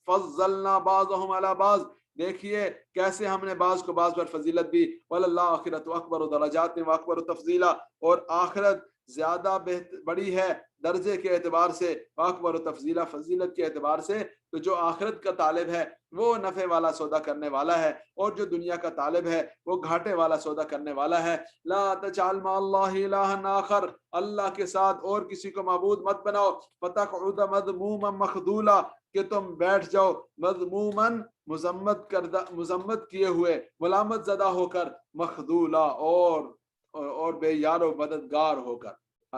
فضلنا بعضهم علی بعض، دیکھیے کیسے ہم نے بعض کو بعض پر فضیلت دی۔ وَلَلَّآخِرَةُ أَكْبَرُ دَرَجَاتٍ وَأَكْبَرُ تَفْضِيلًا، اور آخرت زیادہ بڑی ہے درجے کے اعتبار سے، اکبر و تفضیلہ، فضیلت کے اعتبار سے۔ تو جو آخرت کا طالب ہے وہ نفع والا سودا کرنے والا ہے، اور جو دنیا کا طالب ہے وہ گھاٹے والا سودا کرنے والا ہے۔ لا تجعل مع اللہ الہا آخر، اللہ کے ساتھ اور کسی کو معبود مت بناؤ، فتقعد مذموما مخذولا، کہ تم بیٹھ جاؤ مذموما، مذمت کیے ہوئے، ملامت زدہ ہو کر، مخذولا، اور بے یار و مددگار ہو کر،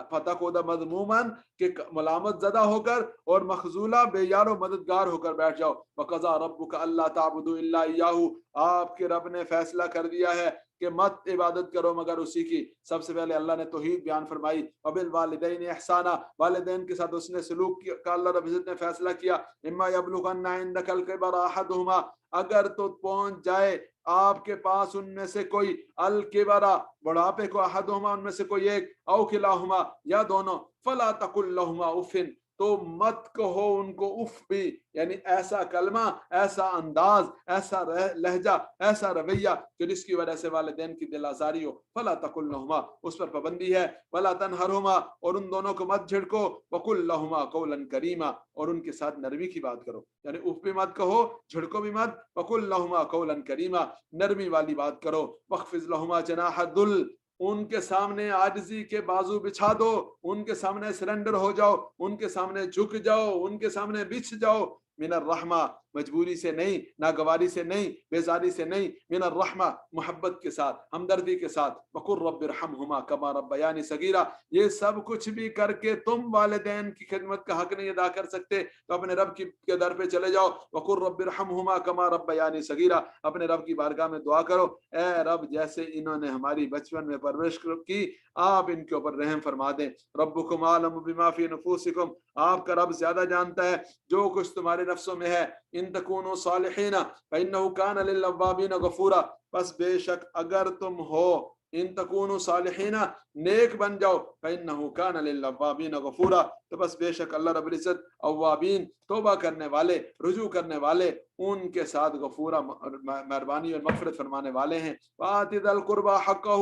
فتقعد مذموما، کہ ملامت زدہ ہو کر، اور مخذولا، بے یار و مددگار ہو کر بیٹھ جاؤ۔ وقضى ربك الا تعبدوا الا اياه، آپ کے رب نے فیصلہ کر دیا ہے کہ مت عبادت کرو مگر اسی کی۔ سب سے پہلے اللہ نے توحید بیان فرمائی، وبالوالدین احسانا، والدین کے ساتھ اس نے سلوک کا اللہ رب العزت نے فیصلہ کیا۔ اما یبلغن عندك الكبر احدهما، اگر تو پہنچ جائے آپ کے پاس ان میں سے کوئی، الکبرا، بڑھاپے کو، احدهما، ان میں سے کوئی ایک، او کلاہما، یا دونوں، فلا تقل لهما اف، تو مت کہو ان کو اف بھی، یعنی ایسا کلمہ، ایسا انداز، ایسا لہجہ، ایسا رویہ کہ جس کی وجہ سے والدین کی دل آزاری ہو۔ فلا تقل لهما، اس پر پابندی ہے۔ ولا تنہرهما، اور ان دونوں کو مت جھڑکو۔ وقل لهما قولا کریما، اور ان کے ساتھ نرمی کی بات کرو، یعنی اف بھی مت کہو، جھڑکو بھی مت۔ وقل لهما قولا کریما، نرمی والی بات کرو۔ واخفض لهما جناح الذل، ان کے سامنے عاجزی کے بازو بچھا دو، ان کے سامنے سرنڈر ہو جاؤ، ان کے سامنے جھک جاؤ، ان کے سامنے بچھ جاؤ۔ من الرحمہ مجبوری سے نہیں، ناگواری سے نہیں، بیزاری سے نہیں، من الرحمہ محبت کے ساتھ، ہمدردی کے ساتھ، وقل رب ارحمہما کما ربیانی صغیرا، یہ سب کچھ بھی کر کے تم والدین کی خدمت کا حق نہیں ادا کر سکتے تو اپنے رب کے در پہ چلے جاؤ، وقل رب ارحمہما کما ربیانی صغیرا، اپنے رب کی بارگاہ میں دعا کرو، اے رب جیسے انہوں نے ہماری بچپن میں پرورش کی آپ ان کے اوپر رحم فرما دیں، ربکم عالم بما فی نفوسکم، آپ کا رب زیادہ جانتا ہے جو کچھ تمہارے نفسوں میں ہے، ان تکونوا صالحین فإنہ کان للأوابین غفورا، بس بے شک اگر تم ہو ان تکونوا صالحین نیک بن جاؤ، فإنہ کان للأوابین غفورا، تو بس بے شک اللہ رب العزت اوابین توبہ کرنے والے رجوع کرنے والے ان کے ساتھ غفورا مہربانی اور مغفرت فرمانے والے ہیں۔ وآت ذی القربى حقہ،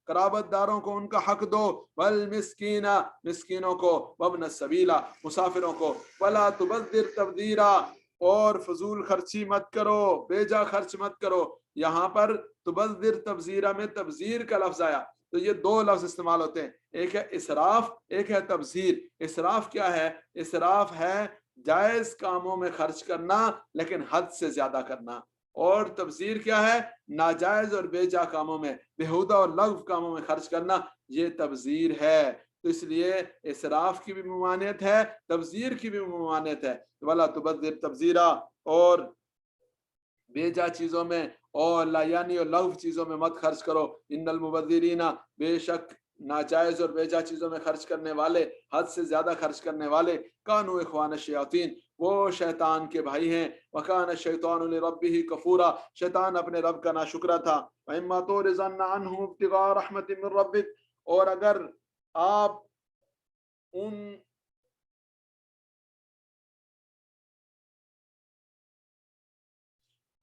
قرابت داروں کو ان کا حق دو، والمسکین مسکینوں کو، وابن السبیل مسافروں کو، ولا تبذر تبذیرا، اور فضول خرچی مت کرو، بیجا خرچ مت کرو، یہاں پر تبذر تبذیرہ میں تبذیر کا لفظ آیا تو یہ دو لفظ استعمال ہوتے ہیں، ایک ہے اسراف، ایک ہے تبذیر۔ اسراف کیا ہے؟ اسراف ہے جائز کاموں میں خرچ کرنا لیکن حد سے زیادہ کرنا، اور تبذیر کیا ہے؟ ناجائز اور بے جا کاموں میں، بےہودہ اور لغو کاموں میں خرچ کرنا، یہ تبذیر ہے۔ تو اس لیے اسراف کی بھی ممانعت ہے، تبذیر کی بھی ممانعت ہے، ولا تبذر تبذیرا، اور بے جا چیزوں میں اور لا یعنی اور لغو چیزوں میں مت خرچ کرو، ان المبذرین، بے شک ناجائز اور بے جا چیزوں میں خرچ کرنے والے، حد سے زیادہ خرچ کرنے والے، کانوا اخوان الشیاطین، وہ شیطان کے بھائی ہیں، وکان الشیطان لربہ کفورا، شیطان اپنے رب کا ناشکرا تھا، واما تعرضن عنہم ابتغاء رحمت من ربک، اور اگر آپ ان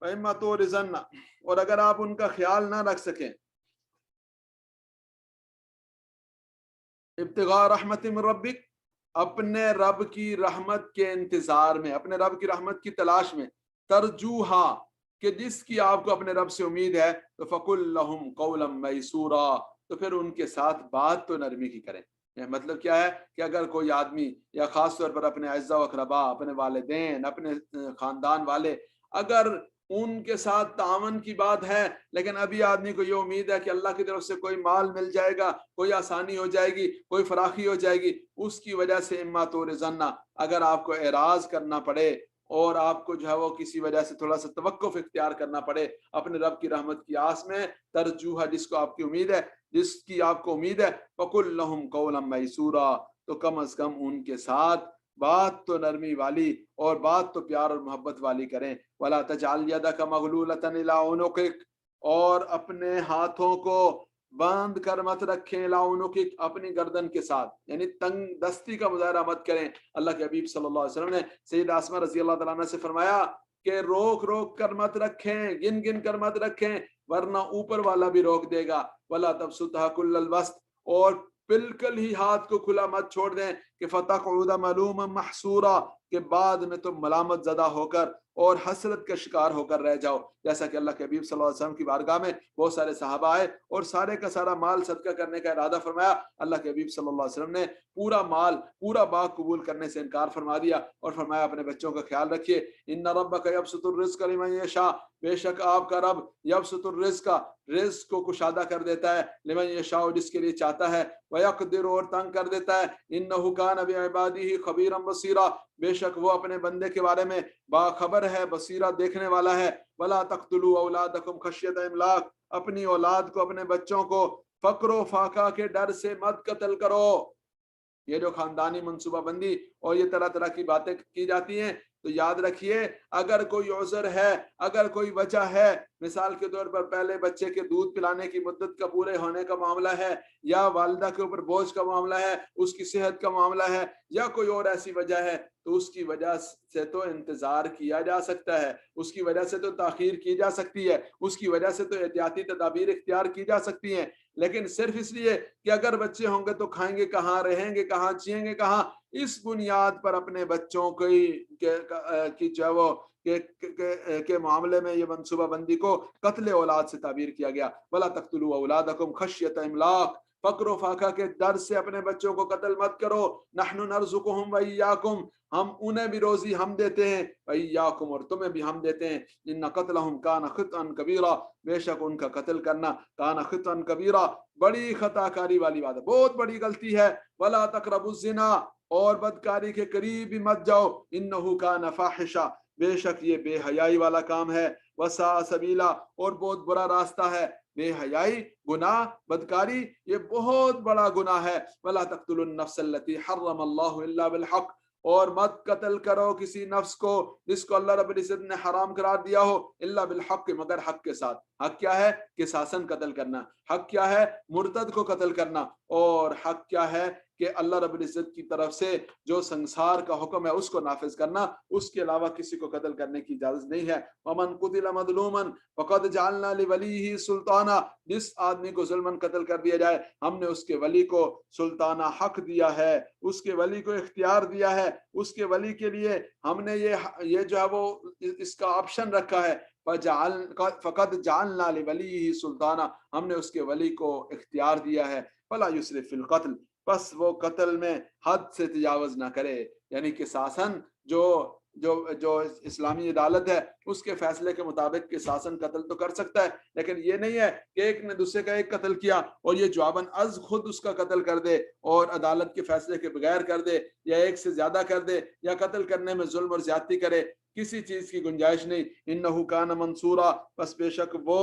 واما تعرضن، اور اگر آپ ان کا خیال نہ رکھ سکیں، ابتغاء رحمت من ربک، اپنے رب کی رحمت کے انتظار میں، اپنے رب کی رحمت کی تلاش میں، ترجوہا، کہ جس کی آپ کو اپنے رب سے امید ہے، تو فقل لہم قولا میسورا، تو پھر ان کے ساتھ بات تو نرمی کی کریں۔ مطلب کیا ہے کہ اگر کوئی آدمی یا خاص طور پر اپنے اعزاء و اقربا، اپنے والدین، اپنے خاندان والے، اگر ان کے ساتھ تعاون کی بات ہے لیکن ابھی آدمی کو یہ امید ہے کہ اللہ کی طرف سے کوئی مال مل جائے گا، کوئی آسانی ہو جائے گی، کوئی فراخی ہو جائے گی، اس کی وجہ سے اما تورزن، اگر آپ کو اعراض کرنا پڑے اور آپ کو جو ہے وہ کسی وجہ سے تھوڑا سا توقف اختیار کرنا پڑے اپنے رب کی رحمت کی آس میں، ترجوہ، جس کو آپ کی امید ہے، جس کی آپ کو امید ہے، فقل لہم قولا میسورا، تو کم از کم ان کے ساتھ بات تو نرمی والی اور بات تو پیار اور محبت والی کریں۔ ولا تجعل یدک مغلولۃ الی عنقک، اور اپنے ہاتھوں کو باندھ کر مت رکھیں، الی عنقک، اپنی گردن کے ساتھ، یعنی تنگ دستی کا مظاہرہ مت کریں۔ اللہ کے حبیب صلی اللہ علیہ وسلم نے سید آسمہ رضی اللہ تعالیٰ عنہ سے فرمایا کہ روک روک کر مت رکھیں، گن گن کر مت رکھیں، ورنہ اوپر والا بھی روک دے گا۔ ولا تبسطھا کل البسط، اور بالکل ہی ہاتھ کو کھلا مت چھوڑ دیں کہ فتقعد ملوما محسورا، کہ بعد میں تم ملامت زدہ ہو کر اور حسرت کا شکار ہو کر رہ جاؤ، جیسا کہ اللہ کے حبیب صلی اللہ علیہ وسلم کی بارگاہ میں بہت سارے صحابہ آئے اور سارے کا سارا مال صدقہ کرنے کا ارادہ فرمایا، اللہ کے حبیب صلی اللہ علیہ وسلم نے پورا مال، پورا باغ قبول کرنے سے انکار فرما دیا اور فرمایا اپنے بچوں کا خیال رکھیے، ان ربک یبسط الرزق لمن یشاء، بے شک آپ کا رب یبسط الرزق، رزق کو کشادہ کر دیتا ہے، لمن یشاء، جس کے لیے چاہتا ہے، ویقدر، اور تنگ کر دیتا ہے، انہ کان بعبادہ خبیرا بصیرا، بے شک وہ اپنے بندے کے بارے میں باخبر ہے، بصیرہ، دیکھنے والا ہے۔ ولا تقتلوا اولادکم خشیۃ املاق، اپنی اولاد کو، اپنے بچوں کو فقر و فاقہ کے ڈر سے مت قتل کرو۔ یہ جو خاندانی منصوبہ بندی اور یہ طرح طرح کی باتیں کی جاتی ہیں، تو یاد رکھیے اگر کوئی عذر ہے، اگر کوئی وجہ ہے، مثال کے طور پر پہلے بچے کے دودھ پلانے کی مدت کا پورے ہونے کا معاملہ ہے، یا والدہ کے اوپر بوجھ کا معاملہ ہے، اس کی صحت کا معاملہ ہے، یا کوئی اور ایسی وجہ ہے، تو اس کی وجہ سے تو انتظار کیا جا سکتا ہے، اس کی وجہ سے تو تاخیر کی جا سکتی ہے، اس کی وجہ سے تو احتیاطی تدابیر اختیار کی جا سکتی ہیں، لیکن صرف اس لیے کہ اگر بچے ہوں گے تو کھائیں گے کہاں، رہیں گے کہاں، جئیں گے کہاں، اس بنیاد پر اپنے بچوں کی جو ہے وہ کے معاملے میں یہ منصوبہ بندی کو قتل اولاد سے تعبیر کیا گیا۔ ولا تقتلوا اولادکم خشیۃ املاق، فقر و فاقہ کے ڈر سے اپنے بچوں کو قتل مت کرو. نحن نرزقهم وإياكم، ہم انہیں بھی روزی ہم دیتے ہیں، وإياكم اور تمہیں بھی ہم دیتے ہیں. ان قتلهم كان خطئا كبيرا، بے شک ان کا قتل کرنا كان خطئا كبيرا بڑی خطا کاری والی بات ہے، بہت بڑی غلطی ہے. ولا تقربوا الزنا، اور بدکاری کے قریب بھی مت جاؤ. انه كان فاحشا، بے شک یہ بے حیائی والا کام ہے. وساء سبیلا، اور بہت برا راستہ ہے. بے حیائی، گناہ، بدکاری، یہ بہت بڑا گناہ ہے. ولا تقتلوا النفس التي حرم الله الا بالحق، اور مت قتل کرو کسی نفس کو جس کو اللہ رب العزت نے حرام قرار دیا ہو، الا بالحق، مگر حق کے ساتھ. حق کیا ہے؟ قصاصاً قتل کرنا. حق کیا ہے؟ مرتد کو قتل کرنا. اور حق کیا ہے؟ کہ اللہ رب العزت کی طرف سے جو سنسار کا حکم ہے اس کو نافذ کرنا، اس کے علاوہ کسی کو قتل کرنے کی اجازت نہیں ہے. ومن قتل مظلوما فقد جعلنا لولیہ سلطانا، جس آدمی کو ظلماً قتل کر دیا جائے ہم نے اس کے ولی کو سلطانہ حق دیا ہے، اس کے ولی کو اختیار دیا ہے. اس کے ولی کے لیے ہم نے یہ جو ہے وہ اس کا آپشن رکھا ہے. فقد جعلنا لولیہ سلطانا، ہم نے اس کے ولی کو اختیار دیا ہے. فلا یسرف فی القتل، بس وہ قتل میں حد سے تجاوز نہ کرے. یعنی قصاصاً جو اسلامی عدالت ہے اس کے فیصلے کے مطابق قصاصاً قتل تو کر سکتا ہے، لیکن یہ نہیں ہے کہ ایک نے دوسرے کا ایک قتل کیا اور یہ جواباً از خود اس کا قتل کر دے اور عدالت کے فیصلے کے بغیر کر دے، یا ایک سے زیادہ کر دے، یا قتل کرنے میں ظلم اور زیادتی کرے. کسی چیز کی گنجائش نہیں. انہ کان منصورا، بس بے شک وہ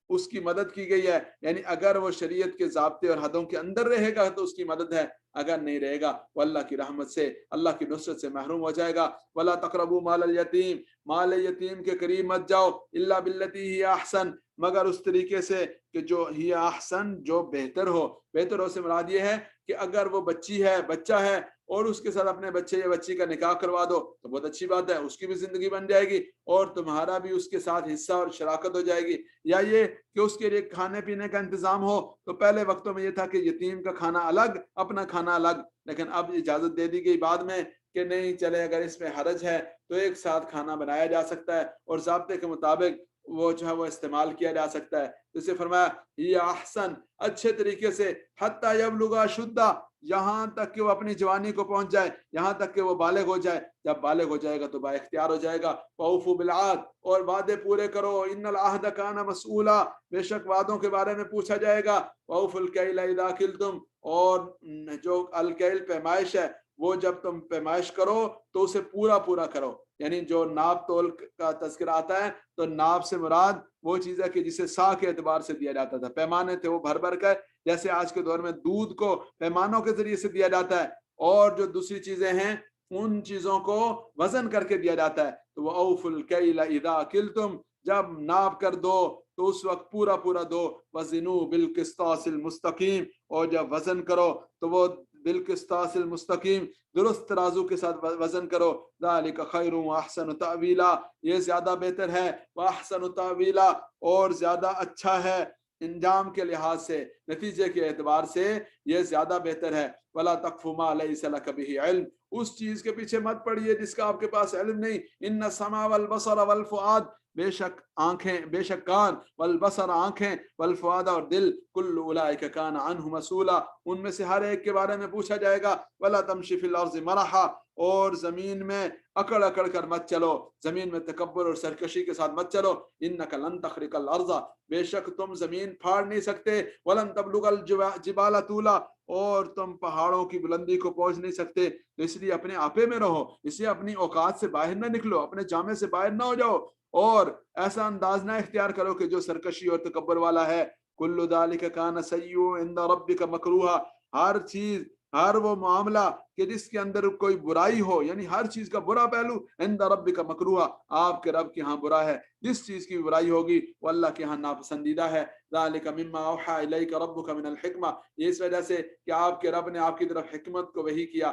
اس کی مدد کی گئی ہے. یعنی اگر وہ شریعت کے ضابطے اور حدوں کے اندر رہے گا تو اس کی مدد ہے، اگر نہیں رہے گا وہ اللہ کی رحمت سے، اللہ کی نصرت سے محروم ہو جائے گا. ولا تقربوا مال الیتیم، مال یتیم کے قریب مت جاؤ. الا باللتی ہی احسن، مگر اس طریقے سے کہ جو ہی احسن، جو بہتر ہو. بہتر ہو سے مراد یہ ہے کہ اگر وہ بچی ہے، بچہ ہے، اور اس کے ساتھ اپنے بچے یا بچی کا نکاح کروا دو تو بہت اچھی بات ہے، اس کی بھی زندگی بن جائے گی اور تمہارا بھی اس کے ساتھ حصہ اور شراکت ہو جائے گی. یا یہ کہ اس کے لیے کھانے پینے کا انتظام ہو. تو پہلے وقتوں میں یہ تھا کہ یتیم کا کھانا الگ، اپنا کھانا الگ، لیکن اب اجازت دے دی گئی بعد میں کہ نہیں چلے، اگر اس میں حرج ہے تو ایک ساتھ کھانا بنایا جا سکتا ہے اور ضابطے کے مطابق وہ جو ہے وہ استعمال کیا جا سکتا ہے. جسے فرمایا یہ احسن، اچھے طریقے سے، حتی یبلغ اشدہ، یہاں تک کہ وہ اپنی جوانی کو پہنچ جائے، یہاں تک کہ وہ بالغ ہو جائے. جب بالغ ہو جائے گا تو با اختیار ہو جائے گا. وَأَوْفُوا بِالْعَهْدِ، اور وعدے پورے کرو. ان العہد کان مسئولا، بے شک وعدوں کے بارے میں پوچھا جائے گا. وَأَوْفُوا الْكَيْلَ إِذَا كِلْتُمْ، اور جو الکیل پیمائش ہے وہ جب تم پیمائش کرو تو اسے پورا پورا کرو. یعنی جو ناپ تول کا تذکرہ آتا ہے تو ناپ سے مراد وہ چیز ہے کہ جسے سا کے اعتبار سے دیا جاتا تھا. پیمانے تھے وہ بھر بھر کر، جیسے آج کے دور میں دودھ کو پیمانوں کے ذریعے سے دیا جاتا ہے، اور جو دوسری چیزیں ہیں ان چیزوں کو وزن کر کے دیا جاتا ہے. تو وہ اوفوا الکیل اذا کلتم، جب ناپ کر دو تو اس وقت پورا پورا دو. وزنوا بالقسطاس المستقیم، اور جب وزن کرو تو وہ بالقسطاس المستقیم، درست ترازو کے ساتھ وزن کرو. ذالک خیر واحسن تاویلا، یہ زیادہ بہتر ہے، واحسن تاویلا، اور زیادہ اچھا ہے انجام کے لحاظ سے، نتیجے کے اعتبار سے یہ زیادہ بہتر ہے. ولا تقف ما لیس لک به علم، اس چیز کے پیچھے مت پڑیے جس کا آپ کے پاس علم نہیں. ان السمع والبصر والفؤاد، بے شک آنکھیں، بے شک کان، والبصر آنکھیں، والفؤاد اور دل، کل اولئک کان عنہ مسئولا، ان میں سے ہر ایک کے بارے میں پوچھا جائے گا. ولا تمشی فی الارض مرحا، اور زمین میں اکڑ اکڑ کر مت چلو، زمین میں تکبر اور سرکشی کے ساتھ مت چلو. انک لن تخرق الارض، بے شک تم زمین پھاڑ نہیں سکتے. ولن تبلغ الجبال طولا، اور تم پہاڑوں کی بلندی کو پہنچ نہیں سکتے. تو اس لیے اپنے آپے میں رہو، اس لیے اپنی اوقات سے باہر نہ نکلو، اپنے جامے سے باہر نہ ہو جاؤ، اور ایسا انداز نہ اختیار کرو کہ جو سرکشی اور تکبر والا ہے. کل ذالک کان سیئ عند ربک مکروہا، ہر چیز، ہر وہ معاملہ کہ جس کے اندر کوئی برائی ہو، یعنی ہر چیز کا برا پہلو، عند ربک مکروہا، آپ کے رب کے ہاں برا ہے. جس چیز کی برائی ہوگی وہ اللہ کے ہاں ناپسندیدہ ہے. ذالک مما اوحی الیک ربک من الحکمہ، یہ اس وجہ سے کہ آپ کے رب نے آپ کی طرف حکمت کو وحی کیا،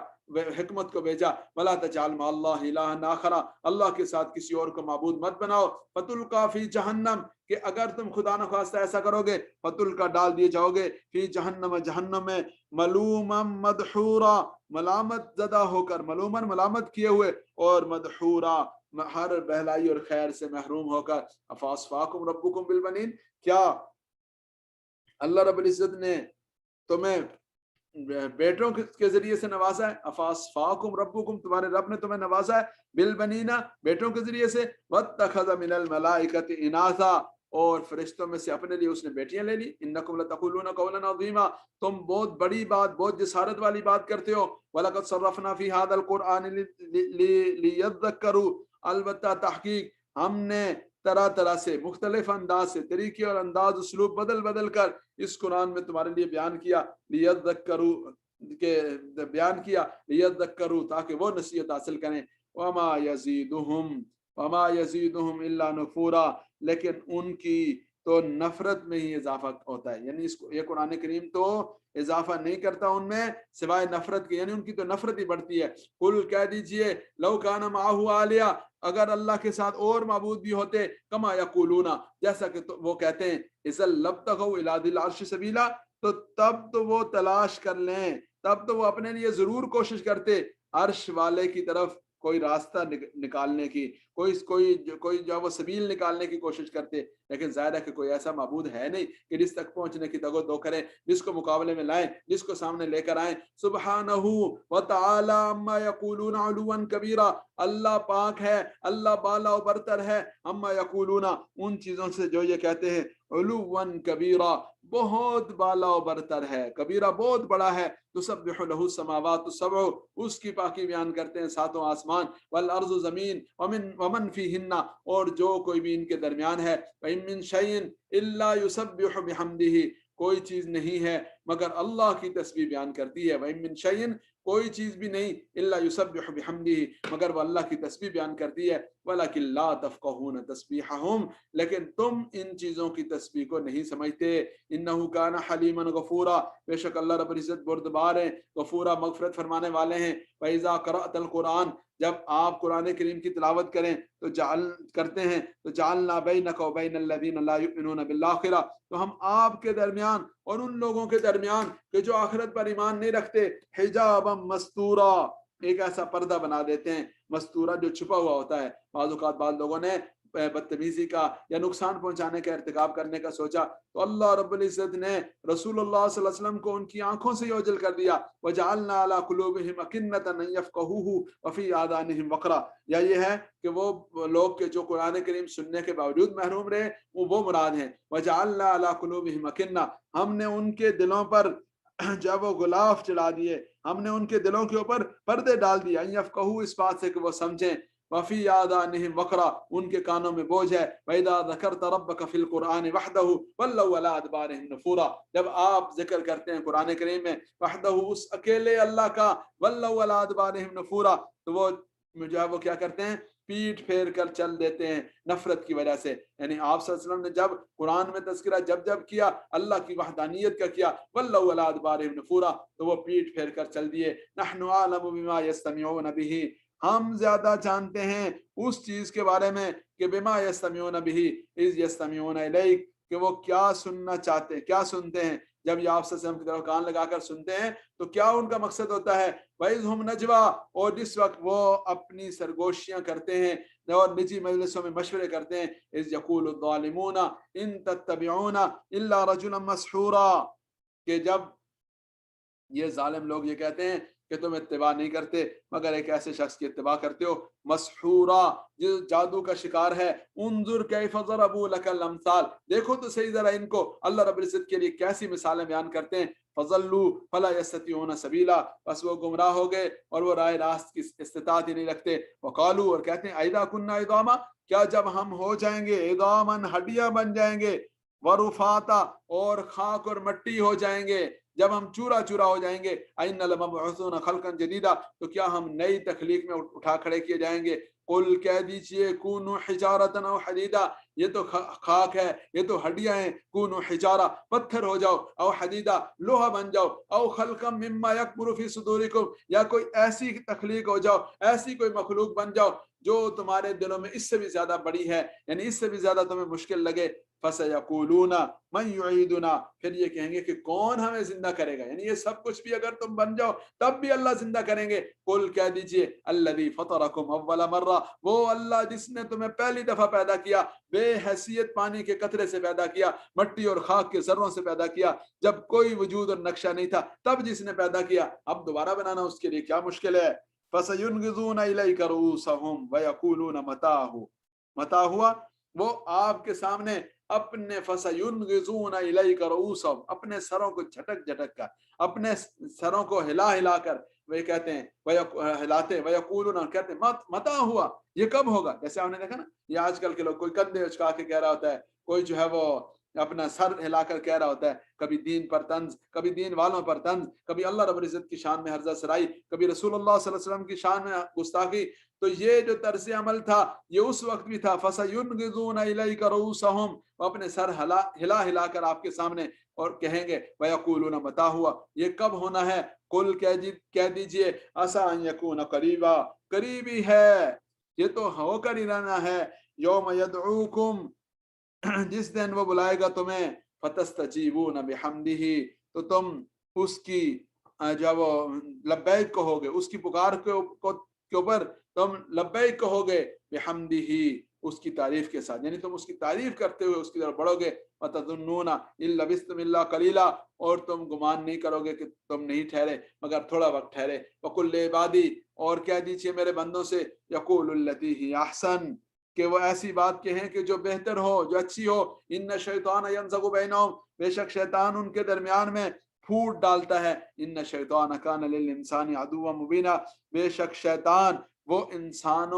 حکمت کو بھیجا. ولا تجعل مع اللہ الہا آخر، اللہ کے ساتھ کسی اور کو معبود مت بناؤ. فتلقی فی جہنم، کہ اگر تم خدا نخواستہ ایسا کرو گے، فتلقی ڈال دیے جاؤ گے، فی جہنم، جہنم میں، ملوما مدحورا، ملامت زدہ ہو کر، ملومن ملامت کیے ہوئے، اور مدحورا ہر بہلائی اور خیر سے محروم ہو کر. افاصفاکم ربکم بالبنین، کیا اللہ رب العزت نے تمہیں بیٹوں کے ذریعے سے نوازا ہے، افاسفاکم ربکم، تمہارے رب نے تمہیں نوازا ہے، بالبنینا، بیٹوں کے ذریعے سے، واتخذ من الملائکۃ اناثا، اور فرشتوں میں سے اپنے لیے اس نے بیٹیاں لے لی، انکم لتقولون قولا عظیما، تم بہت بڑی بات، بہت جسارت والی بات کرتے ہو، وَلَقَدْ صَرَّفْنَا فِي هَذَا الْقُرْآنِ لِيَذَّكَّرُوا، البتہ تحقیق ہم نے طرح طرح سے، مختلف انداز سے، طریقے اور انداز اسلوب بدل بدل کر اس قرآن میں تمہارے لیے بیان کیا، لیذکروا کہ بیان کیا، لیذکروا تاکہ وہ نصیحت حاصل کریں، وما یزیدہم الا نفورا، لیکن ان کی تو نفرت میں ہی اضافہ ہوتا ہے، یعنی یہ قرآن کریم تو اضافہ نہیں کرتا ان میں سوائے نفرت کے، یعنی ان کی تو نفرت ہی بڑھتی ہے۔ قل کہہ دیجئے لو کان معہ آلیہ، اگر اللہ کے ساتھ اور معبود بھی ہوتے، کما یقولون، جیسا کہ وہ کہتے ہیں، اذا لابتغوا الی ذی العرش سبیلا، تو تب تو وہ تلاش کر لیں، تب تو وہ اپنے لیے ضرور کوشش کرتے عرش والے کی طرف کوئی راستہ نکالنے کی، کوئی جو وہ سبیل نکالنے کی کوشش کرتے، لیکن ظاہر ہے کہ کوئی ایسا معبود ہے نہیں کہ جس تک پہنچنے کی دگو دو کریں، جس کو مقابلے میں لائیں، جس کو سامنے لے کر آئیں۔ سبحانہ وتعالی عما یقولون علوا کبیرا، اللہ پاک ہے، اللہ بالا و برتر ہے، عما یقولون، ان چیزوں سے جو یہ کہتے ہیں، علوا کبیرا، بہت بالا و برتر ہے، کبیرہ بہت بڑا ہے، تسبح له السماوات السبع، اس کی پاکی بیان کرتے ہیں ساتوں آسمان، والارض زمین، ومن فیہن، اور جو کوئی بھی ان کے درمیان ہے، وَإِن مِّن شَيْءٍ إِلَّا يُسَبِّحُ بِحَمْدِهِ، کوئی چیز نہیں ہے مگر اللہ کی تسبیح بیان کرتی ہے، وَإِن مِّن شَيْءٍ، کوئی چیز بھی نہیں، إِلَّا يُسَبِّحُ بِحَمْدِهِ، مگر وہ اللہ کی تسبیح بیان کرتی ہے، وَلَكِن لَا تَفْقَهُونَ تَسْبِيحَهُمْ، لیکن تم ان چیزوں کی تسبیح کو نہیں سمجھتے، إِنَّهُ كَانَ حَلِيمًا غَفُورًا، بے شک اللہ رب العزت بردبار ہیں، غفورا مغفرت فرمانے والے ہیں۔ وَإِذَا قَرَأْتَ الْقُرْآنَ، جب آپ قرآن کریم کی تلاوت کریں تو کرتے ہیں تو جعلنا بینک و بین الذین لا یؤمنون بالآخرہ، تو ہم آپ کے درمیان اور ان لوگوں کے درمیان کہ جو آخرت پر ایمان نہیں رکھتے، حجابا مستورا، ایک ایسا پردہ بنا دیتے ہیں، مستورہ جو چھپا ہوا ہوتا ہے۔ بعض اوقات بعض لوگوں نے بدتمیزی کا یا نقصان پہنچانے کا ارتکاب کرنے کا سوچا تو اللہ رب العزت نے رسول اللہ صلی اللہ علیہ وسلم کو ان کی آنکھوں سے اوجھل کر دیا، وجعلنا علی قلوبہم اکنۃ ان یفقہوہ وفی آذانہم وقرا، یا یہ ہے کہ وہ لوگ کے جو قرآن کریم سننے کے باوجود محروم رہے، وہ مراد ہیں۔ وجعلنا علی قلوبہم اکنۃ، ہم نے ان کے دلوں پر جب وہ غلاف چڑھا دیے، ہم نے ان کے دلوں کے اوپر پردے ڈال دیا، ان یفقہوا، اس بات سے کہ وہ سمجھیں، وفی آذانہم وقرا، ان کے کانوں میں بوجھ ہے، وَإِذَا ذَكَرْتَ رَبَّكَ فِي الْقُرْآنِ وَحْدَهُ وَلَّوْا عَلَىٰ أَدْبَارِهِمْ نُفُورًا، جب آپ ذکر کرتے ہیں قرآن کریم میں وحدہ، اس اکیلے اللہ کا، وَلَّوْا عَلَىٰ أَدْبَارِهِمْ نُفُورًا، تو وہ جو ہے وہ کیا کرتے ہیں، پیٹ پھیر کر چل دیتے ہیں نفرت کی وجہ سے۔ یعنی آپ صلی اللہ علیہ وسلم نے جب قرآن میں تذکرہ جب کیا، اللہ کی وحدانیت کا کیا، وَلَّوْا عَلَىٰ أَدْبَارِهِمْ نُفُورًا، تو وہ پیٹ پھیر کر چل دیے۔ نَحْنُ أَعْلَمُ بِمَا يَسْتَمِعُونَ بِهِ، ہم زیادہ جانتے ہیں اس چیز کے بارے میں کہ بما یستمعون بہ اذ یستمعون الیک، کہ وہ کیا سننا چاہتے ہیں، کیا سنتے ہیں، جب یہ آپ صلی اللہ علیہ وسلم کی طرف کان لگا کر سنتے ہیں تو کیا ان کا مقصد ہوتا ہے، وَإِذْ هُمْ نَجْوَىٰ، اور جس وقت وہ اپنی سرگوشیاں کرتے ہیں اور نجی مجلسوں میں مشورے کرتے ہیں، اذ یقول الظالمون ان تتبعون الا رجلا مسحورا، کہ جب یہ ظالم لوگ یہ کہتے ہیں کہ تم اتباع نہیں کرتے مگر ایک ایسے شخص کی اتباع کرتے ہو، مسحورا، جو جادو کا شکار ہے، انظر کیف ضربوا لك الامثال، دیکھو تو صحیح ذرا ان کو اللہ رب العزت کے لیے کیسی مثالیں بیان کرتے ہیں، فضلوا فلا يستطيعون سبیلا، بس وہ گمراہ ہو گئے اور وہ راہ راست کی استطاعت ہی نہیں رکھتے، وقالوا، اور کہتے ہیں، اذا كنا عظاما، کیا جب ہم ہو جائیں گے، عظاما، ہڈیاں بن جائیں گے، ورفاتا، اور خاک اور مٹی ہو جائیں گے، جب ہم چورا چورا ہو جائیں گے، اِنَّا لَمَبْعُوثُونَ خَلْقًا جَدِيدًا، تو کیا ہم نئی تخلیق میں اٹھا کھڑے کیے جائیں گے، قل کہہ دیجئے کونوا حجارۃ او حدیدا، یہ تو خاک ہے، یہ تو ہڈیاں ہیں، کونوا حجارہ، پتھر ہو جاؤ، او حدیدا، لوہا بن جاؤ، او خلقا مما یکبر فی صدورکم، یا کوئی ایسی تخلیق ہو جاؤ، ایسی کوئی مخلوق بن جاؤ جو تمہارے دلوں میں اس سے بھی زیادہ بڑی ہے، یعنی اس سے بھی زیادہ تمہیں مشکل لگے، فَسَيَقُولُونَ مَنْ يُعِيدُنَا، پھر یہ کہیں گے کہ کون ہمیں زندہ کرے گا، یعنی یہ سب کچھ بھی اگر تم بن جاؤ تب بھی اللہ زندہ کریں گے. قُلْ کہہ دیجئے الَّذِي فَطَرَكُمْ أَوَّلَ مَرَّةٍ، وہ اللہ جس نے تمہیں پہلی دفعہ پیدا کیا، بے حیثیت پانی کے قطرے سے پیدا کیا، مٹی اور خاک کے ذروں سے پیدا کیا، جب کوئی وجود اور نقشہ نہیں تھا تب جس نے پیدا کیا، اب دوبارہ بنانا اس کے لیے کیا مشکل ہے. فَسَيُنْغِضُونَ إِلَيْكَ رُؤُوسَهُمْ وَيَقُولُونَ مَتَىٰ متا ہوا، وہ آپ کے سامنے اپنے فَسَيُنْغِضُونَ إِلَيْكَ رُؤُوسَهُمْ اپنے سروں کو جھٹک جھٹک کر، اپنے سروں کو ہلا ہلا کر وہ کہتے ہیں، ہلاتے وَيَقُولُونَ کہتے ہیں متا ہوا، یہ کب ہوگا. جیسے آپ نے دیکھا نا یہ آج کل کے لوگ، کوئی کندھے اچکا کے کہہ رہا ہوتا ہے، کوئی جو ہے وہ اپنا سر ہلا کر کہہ رہا ہوتا ہے، کبھی دین پر طنز، کبھی دین والوں پر طنز، کبھی اللہ رب العزت کی شان میں ہرزہ سرائی، کبھی رسول اللہ صلی اللہ علیہ وسلم کی شان میں گستاخی. تو یہ جو طرز عمل تھا یہ اس وقت بھی تھا. فَسَيُنْغِضُونَ إِلَيْكَ رُؤُوسَهُمْ، وہ اپنے سر ہلا ہلا کر آپ کے سامنے اور کہیں گے وَيَقُولُونَ مَتَىٰ ہُوَ، یہ کب ہونا ہے. قُلْ کہہ دیجئے عَسَىٰ أَن يَكُونَ قَرِيبًا، قریب ہی ہے، یہ تو ہو کر ہی رہنا ہے. یوم یدعوکم، جس دن وہ بلائے گا تمہیں، فَتَسْتَجِیبُونَ بِحَمْدِهِ، تو تم اس کی جب لبیک کہو گے، اس کی پکار کے اوپر تم لبیک کہو گے، بحمدہ، اس کی تعریف کے ساتھ، یعنی تم اس کی تعریف کرتے ہوئے اس کی طرف بڑھو گے. وَتَظُنُّونَ إِن لَبِثْتُمْ إِلَّا قَلِيلًا، اور تم گمان نہیں کرو گے کہ تم نہیں ٹھہرے مگر تھوڑا وقت ٹھہرے. وَقُلْ لِعِبَادِي، اور کہہ دیجئے میرے بندوں سے، يَقُولُ الَّتِي هِيَ أَحْسَنُ، کہ وہ ایسی بات کہیں کہ جو بہتر ہو، جو اچھی ہو. إِنَّ الشَّيْطَانَ يَنزَغُ بَيْنَهُمْ، بے شک شیطان ان کے درمیان میں پھوٹ ڈالتا ہے. إِنَّ الشَّيْطَانَ كَانَ لِلْإِنسَانِ عَدُوًّا مُبِينًا، بے شک شیطان وہ انسان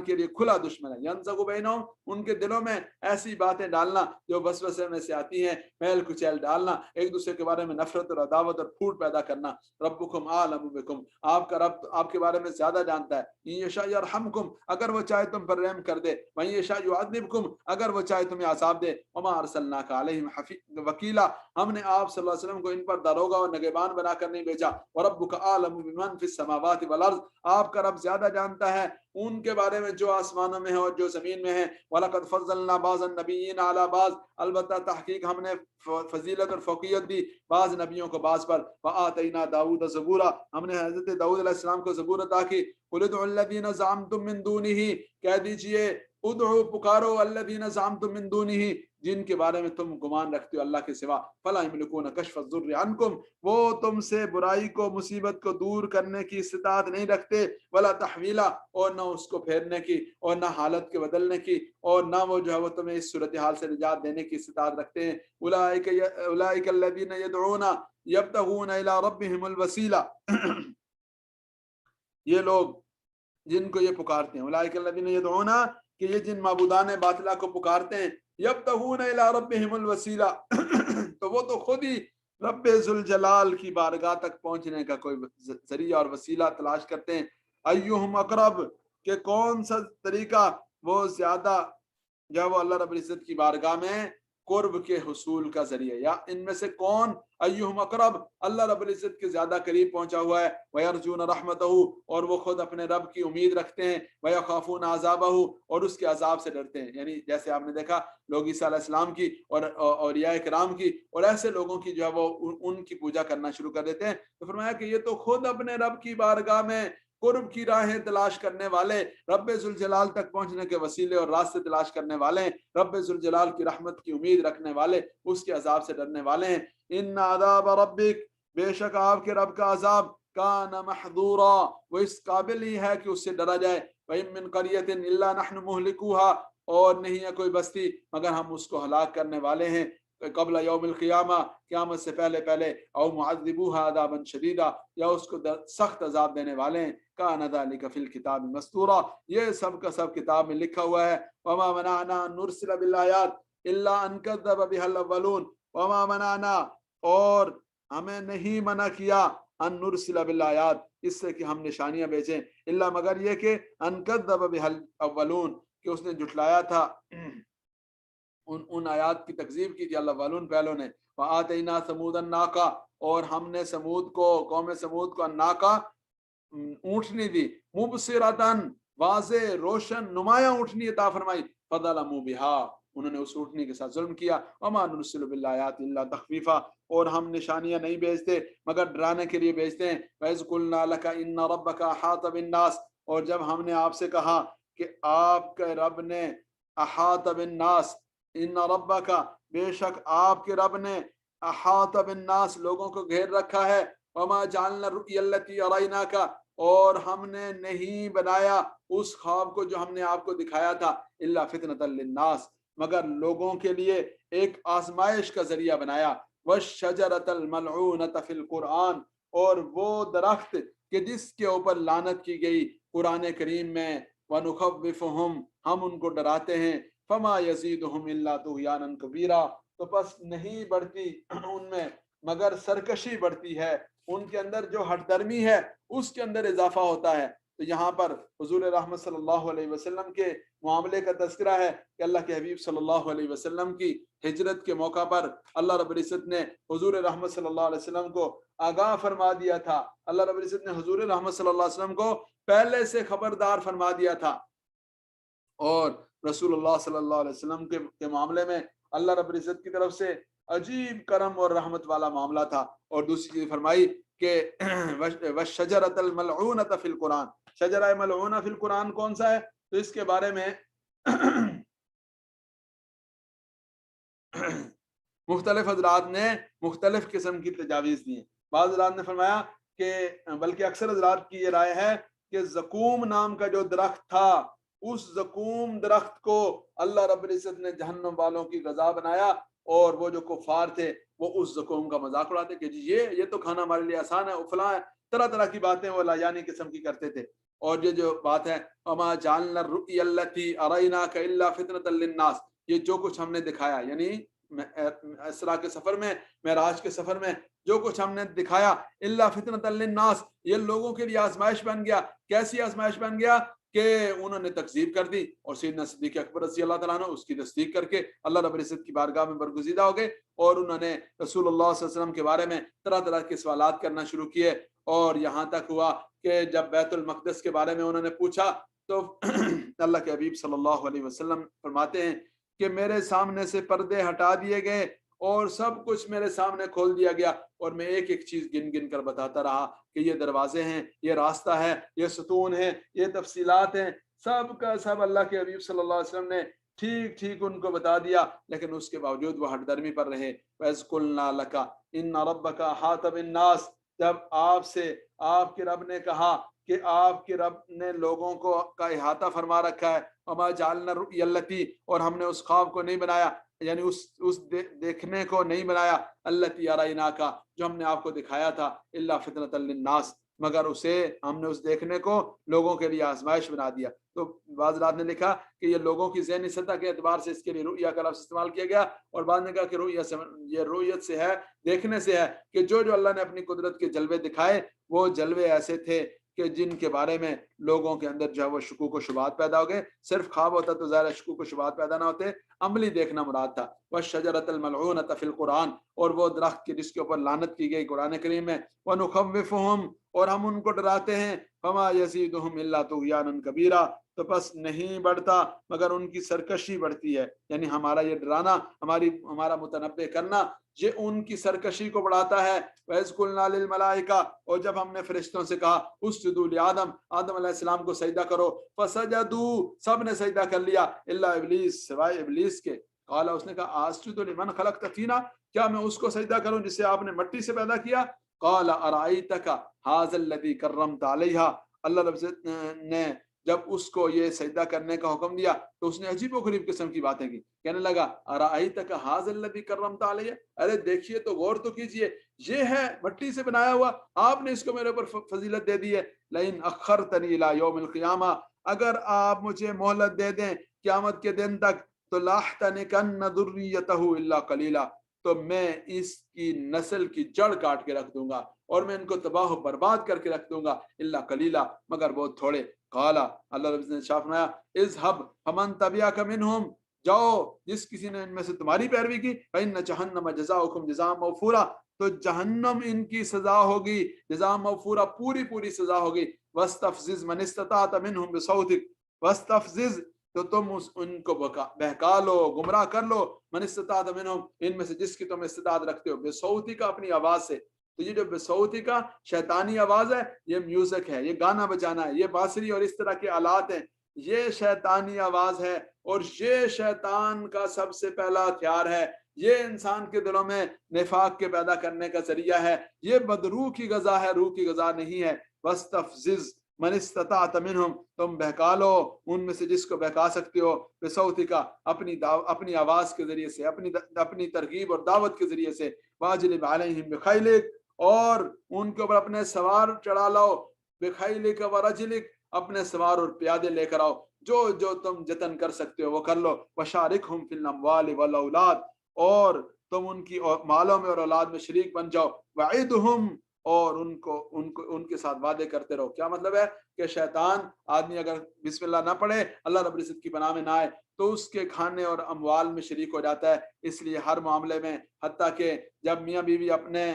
کے لیے کھلا دشمن ہے. ینزغ بینہم، ان کے دلوں میں ایسی باتیں ڈالنا جو وسوسے میں سے آتی ہیں، میل کچیل ڈالنا، ایک دوسرے کے بارے میں نفرت اور عداوت اور پھوٹ پیدا کرنا. ربکم اعلم بکم، آپ کا رب آپ کے بارے میں زیادہ جانتا ہے. ان یشاء یرحمکم، اگر وہ چاہے تم پر رحم کر دے. وان یشاء یعذبکم، اگر وہ چاہے تمہیں عذاب دے. وما ارسلناک علیہم وکیلا، ہم نے آپ صلی اللہ علیہ وسلم کو ان پر داروغہ اور نگہبان بنا کر نہیں بھیجا. وربک اعلم بمن فی السماوات والارض، آپ کا رب زیادہ جانتا ہے ان کے بارے میں جو آسمانوں میں ہے اور جو زمین میں ہے. وَلَقَدْ فَضَّلْنَا بَعْضَ النَّبِيِّينَ عَلَى بَعْضٍ، البتہ تحقیق ہم نے فضیلت اور فوقیت دی بعض نبیوں کو بعض پر. وَآتَيْنَا دَاوُودَ زَبُورًا، ہم نے حضرت داؤد علیہ السلام کو زبور عطا کی. قُلِ ادْعُوا الَّذِينَ زَعَمْتُم مِّن دُونِهِ، کہہ دیجئے ادعو پکارو الذین زعمتم من دونہ، جن کے بارے میں تم گمان رکھتے ہو اللہ کے سوا. فلا یملکون کشف الضر عنکم، وہ تم سے برائی کو مصیبت کو دور کرنے کی استطاعت نہیں رکھتے. ولا تحویلا، اور نہ اس کو پھیرنے کی اور نہ حالت کے بدلنے کی، اور نہ وہ جو ہے وہ تمہیں اس صورتحال سے نجات دینے کی استطاعت رکھتے ہیں. اولئک الذین یدعون یبتغون الی ربہم الوسیلہ، یہ لوگ جن کو یہ پکارتے ہیں، اولئک الذین یدعون، کہ یہ جن معبودان باطلہ کو پکارتے ہیں، یبتغون الی ربہم الوسیلہ، تو وہ تو خود ہی رب ذوالجلال کی بارگاہ تک پہنچنے کا کوئی ذریعہ اور وسیلہ تلاش کرتے ہیں. ایہم اقرب، کہ کون سا طریقہ وہ زیادہ جو وہ اللہ رب العزت کی بارگاہ میں قرب کے حصول کا ذریعہ، یا ان میں سے کون ایہم اقرب اللہ رب العزت کے زیادہ قریب پہنچا ہوا ہے. وَيَرْجُونَ رَحْمَتَهُ، اور وہ خود اپنے رب کی امید رکھتے ہیں. وَيَخَافُونَ عَذَابَهُ، اور اس کے عذاب سے ڈرتے ہیں. یعنی جیسے آپ نے دیکھا لوگ عیسیٰ علیہ السلام کی اور اولیاء کرام کی اور ایسے لوگوں کی جو ہے وہ ان کی پوجا کرنا شروع کر دیتے ہیں. تو فرمایا کہ یہ تو خود اپنے رب کی بارگاہ میں قرب کی راہیں تلاش کرنے والے، رب ذوالجلال تک پہنچنے کے وسیلے اور راستے تلاش کرنے والے، رب ذوالجلال کی رحمت کی امید رکھنے والے، اس کے عذاب سے ڈرنے والے ہیں. ان عذاب ربک، بے شک آپ کے رب کا عذاب، کان محذورا، وہ اس قابل ہی ہے کہ اس سے ڈرا جائے. وَإِن مِّن قَرْيَةٍ إِلَّا نَحْنُ مُهْلِكُوهَا، اور نہیں ہے کوئی بستی مگر ہم اس کو ہلاک کرنے والے ہیں. قبل یوم القیامہ، قیامت سے پہلے پہلے. او معذبوها عذابا شدیدا، یا اس کو سخت عذاب دینے والے ہیں. کان ذلک فی الکتاب مستورا، یہ سب کا سب کتاب میں لکھا ہوا ہے. وما منعنا ان نرسل بالآیات الا ان کذب بها الاولون، وما منعنا، اور ہمیں نہیں منع کیا، ان نرسل بالآیات، اس سے کہ ہم نشانیاں بھیجیں، الا مگر یہ کہ ان کذب بها الاولون، کہ اس نے جھٹلایا تھا ان آیات کی تکذیب کی تھی اللہ والون پہلوں نے. وآتینا ثمود الناقہ، اور ہم نے سمود کو، قوم سمود کو، الناقہ اونٹنی دی، مبصرتن، واضح روشن نمایاں اونٹنی عطا فرمائی. فظلموا بہا، انہوں نے اس اونٹنی کے ساتھ ظلم کیا. وما نرسل بالآیات الا تخفیفا، اور ہم نشانیاں نہیں بھیجتے مگر ڈرانے کے لیے بھیجتے ہیں. وَإِذْ قُلْنَا لَكَ إِنَّ رَبَّكَ أَحَاطَ بِالنَّاسِ، اور جب ہم نے آپ سے کہا کہ آپ کے رب نے احاط بالناس، ان ربک، بے شک آپ کے رب نے احاط بالناس، لوگوں کو گھیر رکھا ہے. وما جعلنا الرؤيا التي اريناك، اور ہم نے نہیں بنایا اس خواب کو جو ہم نے آپ کو دکھایا تھا، الا فتنة للناس، مگر لوگوں کے لیے ایک آزمائش کا ذریعہ بنایا. والشجرة الملعونة في القرآن، اور وہ درخت کہ جس کے اوپر لعنت کی گئی قرآن کریم میں. وَنُخَوِّفُهُمْ، ہم ان کو ڈراتے ہیں. فَمَا يَزِيدُهُمْ إِلَّا طُغْيَانًا كَبِيرًا، تو بس نہیں بڑھتی ان میں مگر سرکشی بڑھتی ہے، ان کے اندر جو ہٹ درمی ہے اس کے اندر اضافہ ہوتا ہے. تو یہاں پر حضور رحمت صلی اللہ علیہ وسلم کے معاملے کا تذکرہ ہے کہ اللہ کے حبیب صلی اللہ علیہ وسلم کی ہجرت کے موقع پر اللہ رب العزت نے حضور رحمت صلی اللہ علیہ وسلم کو آگاہ فرما دیا تھا. اللہ رب العزت نے حضور رحمت صلی اللہ علیہ وسلم کو پہلے سے خبردار فرما دیا تھا. اور رسول اللہ صلی اللہ علیہ وسلم کے معاملے میں اللہ رب العزت کی طرف سے عجیب کرم اور رحمت والا معاملہ تھا. اور دوسری چیز فرمائی کہ وَالشَّجَرَةَ الْمَلْعُونَةَ فِي الْقُرْآنِ، شجرہ ملعونہ فی القرآن کون سا ہے؟ تو اس کے بارے میں مختلف حضرات نے مختلف قسم کی تجاویز دی ہیں. بعض حضرات نے فرمایا کہ بلکہ اکثر حضرات کی یہ رائے ہے کہ زقوم نام کا جو درخت تھا، اس زقوم درخت کو اللہ رب العزت نے جہنم والوں کی غذا بنایا، اور وہ جو کفار تھے وہ اس زقوم کا مذاق اڑاتے کہ جی یہ تو کھانا ہمارے لیے آسان ہے، فلاں ہے، طرح طرح کی باتیں وہ لایانی قسم کی کرتے تھے. اور یہ جو بات ہے وما جعلنا الرؤيا التي اريناك الا فتنة للناس، یہ جو کچھ ہم نے دکھایا، یعنی اسرا کے سفر میں، معراج کے سفر میں جو کچھ ہم نے دکھایا، الا فتنة للناس، یہ لوگوں کے لیے آزمائش بن گیا. کیسی آزمائش بن گیا کہ انہوں نے تکذیب کر دی، اور سیدنا صدیق اکبر رضی اللہ تعالیٰ عنہ اس کی تصدیق کر کے اللہ رب العزت کی بارگاہ میں برگزیدہ ہو گئے، اور انہوں نے رسول اللہ صلی اللہ علیہ وسلم کے بارے میں طرح طرح کے سوالات کرنا شروع کیے. اور یہاں تک ہوا کہ جب بیت المقدس کے بارے میں انہوں نے پوچھا تو اللہ کے حبیب صلی اللہ علیہ وسلم فرماتے ہیں کہ میرے سامنے سے پردے ہٹا دیے گئے اور سب کچھ میرے سامنے کھول دیا گیا، اور میں ایک ایک چیز گن گن کر بتاتا رہا کہ یہ دروازے ہیں، یہ راستہ ہے، یہ ستون ہیں، یہ تفصیلات ہیں، سب کا سب اللہ کے حبیب صلی اللہ علیہ وسلم نے ٹھیک ٹھیک ان کو بتا دیا. لیکن اس کے باوجود وہ ہٹ درمی پر رہے. وَإِذْ قُلْنَا لَكَ إِنَّ رَبَّكَ أَحَاطَ بِالنَّاسِ، جب آپ سے آپ کے رب نے کہا کہ آپ کے رب نے لوگوں کو کا احاطہ فرما رکھا ہے. وما جعلنا الرؤيا التي، اور ہم نے اس خواب کو نہیں بنایا، یعنی اس دیکھنے کو نہیں بنایا، التي اريناك، جو ہم نے آپ کو دکھایا تھا، الا فتنة للناس، مگر اسے ہم نے اس دیکھنے کو لوگوں کے لیے آزمائش بنا دیا. تو بعض رات نے لکھا کہ یہ لوگوں کی ذہنی سطح کے اعتبار سے اس کے لیے رؤیا کا لفظ استعمال کیا گیا، اور بعض نے کہا کہ رؤیا سے یہ رؤیت سے ہے، دیکھنے سے ہے، کہ جو اللہ نے اپنی قدرت کے جلوے دکھائے وہ جلوے ایسے تھے کہ جن کے بارے میں لوگوں کے اندر جو ہے وہ شکوک و شبہات پیدا ہو گئے. صرف خواب ہوتا تو ظاہر شکوک و شبہات پیدا نہ ہوتے، عملی دیکھنا مراد تھا. والشجرۃ الملعونۃ فی القرآن، اور وہ درخت کی جس کے اوپر لعنت کی گئی قرآن کریم میں. ونخوفہم، اور ہم ان کو ڈراتے ہیں. فما یزیدہم الا طغیانا کبیرا، تو بس نہیں بڑھتا مگر ان کی سرکشی بڑھتی ہے. یعنی ہمارا یہ ڈرانا، ہمارا متنبع کرنا، یہ ان کی سرکشی کو بڑھاتا ہے. وَإِذْ قُلْنَا لِلْمَلَائِكَةِ، اور جب ہم نے فرشتوں سے کہا اسجدوا لآدم، آدم علیہ السلام کو سجدہ کرو، فسجدوا، سب نے سجدہ کر لیا، الا ابلیس، سوائے ابلیس کے. قال، اس نے کہا اسجد لمن خلقت طینا، کیا میں اس کو سجدہ کروں جسے آپ نے مٹی سے پیدا کیا؟ قال ارأیتک ھذا الذی کرمت علیہ، اللہ رب نے جب اس کو یہ سجدہ کرنے کا حکم دیا تو اس نے عجیب و غریب قسم کی باتیں کی. کہنے لگا ارأیتک ھذا الذی کرمت علیہ، ارے دیکھیے تو، غور تو کیجئے، یہ ہے مٹی سے بنایا ہوا، آپ نے اس کو میرے اوپر فضیلت دے دی ہے. لئن اخرتنی الی یوم القیامہ، اگر آپ مجھے مہلت دے دیں قیامت کے دن تک، تو لاحتنکن ذریتہ الا قلیلا، تو میں اس کی نسل کی جڑ کاٹ کے رکھ دوں گا، اور میں ان کو تباہ و برباد کر کے رکھ دوں گا، الا قلیلا، مگر بہت تھوڑے. قالا، اللہ رب نے ارشاد فرمایا، اذهب فمن تبعک منہم، جاؤ جس کسی نے ان میں سے تمہاری پیروی کی، فإن جہنم جزاؤکم جزاء موفورا، تو جہنم ان کی سزا ہوگی جزاء موفورا، پوری پوری سزا ہوگی. واستفزز من استطعت منہم بصوتک، واستفزز، تو تم ان کو بہکا لو، گمراہ کر لو، من استطاعت منہم، ان میں سے جس کی تم استطاعت رکھتے ہو، بصوتی کا، اپنی آواز سے۔ تو یہ جو بصوتی کا شیطانی آواز ہے، یہ میوزک ہے، یہ گانا بجانا ہے، یہ بانسری اور اس طرح کے آلات ہیں، یہ شیطانی آواز ہے، اور یہ شیطان کا سب سے پہلا ہتھیار ہے، یہ انسان کے دلوں میں نفاق کے پیدا کرنے کا ذریعہ ہے، یہ بدروح کی غذا ہے، روح کی غذا نہیں ہے۔ وَاسْتَفْزِزْ من استطاعت منہم، تم بہکا لو ان میں سے جس کو بہکا سکتے ہو، بصوتی کا، اپنی آواز کے ذریعے سے، اپنی ترغیب اور دعوت کے ذریعے سے، واجلب علیہم بخیلک، اور ان کے اوپر اپنے سوار چڑھا لاؤ، بخیلک ورجلک، اپنے سوار اور پیادے لے کر آؤ، جو تم جتن کر سکتے ہو وہ کر لو، وشارکہم فی الاموال والاولاد، اور تم ان کی مالوں میں اور اولاد میں شریک بن جاؤ، وعدہم، اور ان کے ساتھ وعدے کرتے رہو۔ کیا مطلب ہے کہ شیطان، آدمی اگر بسم اللہ نہ پڑھے، اللہ رب العزت کی پناہ میں نہ آئے، تو اس کے کھانے اور اموال میں شریک ہو جاتا ہے۔ اس لیے ہر معاملے میں، حتیٰ کہ جب میاں بیوی اپنے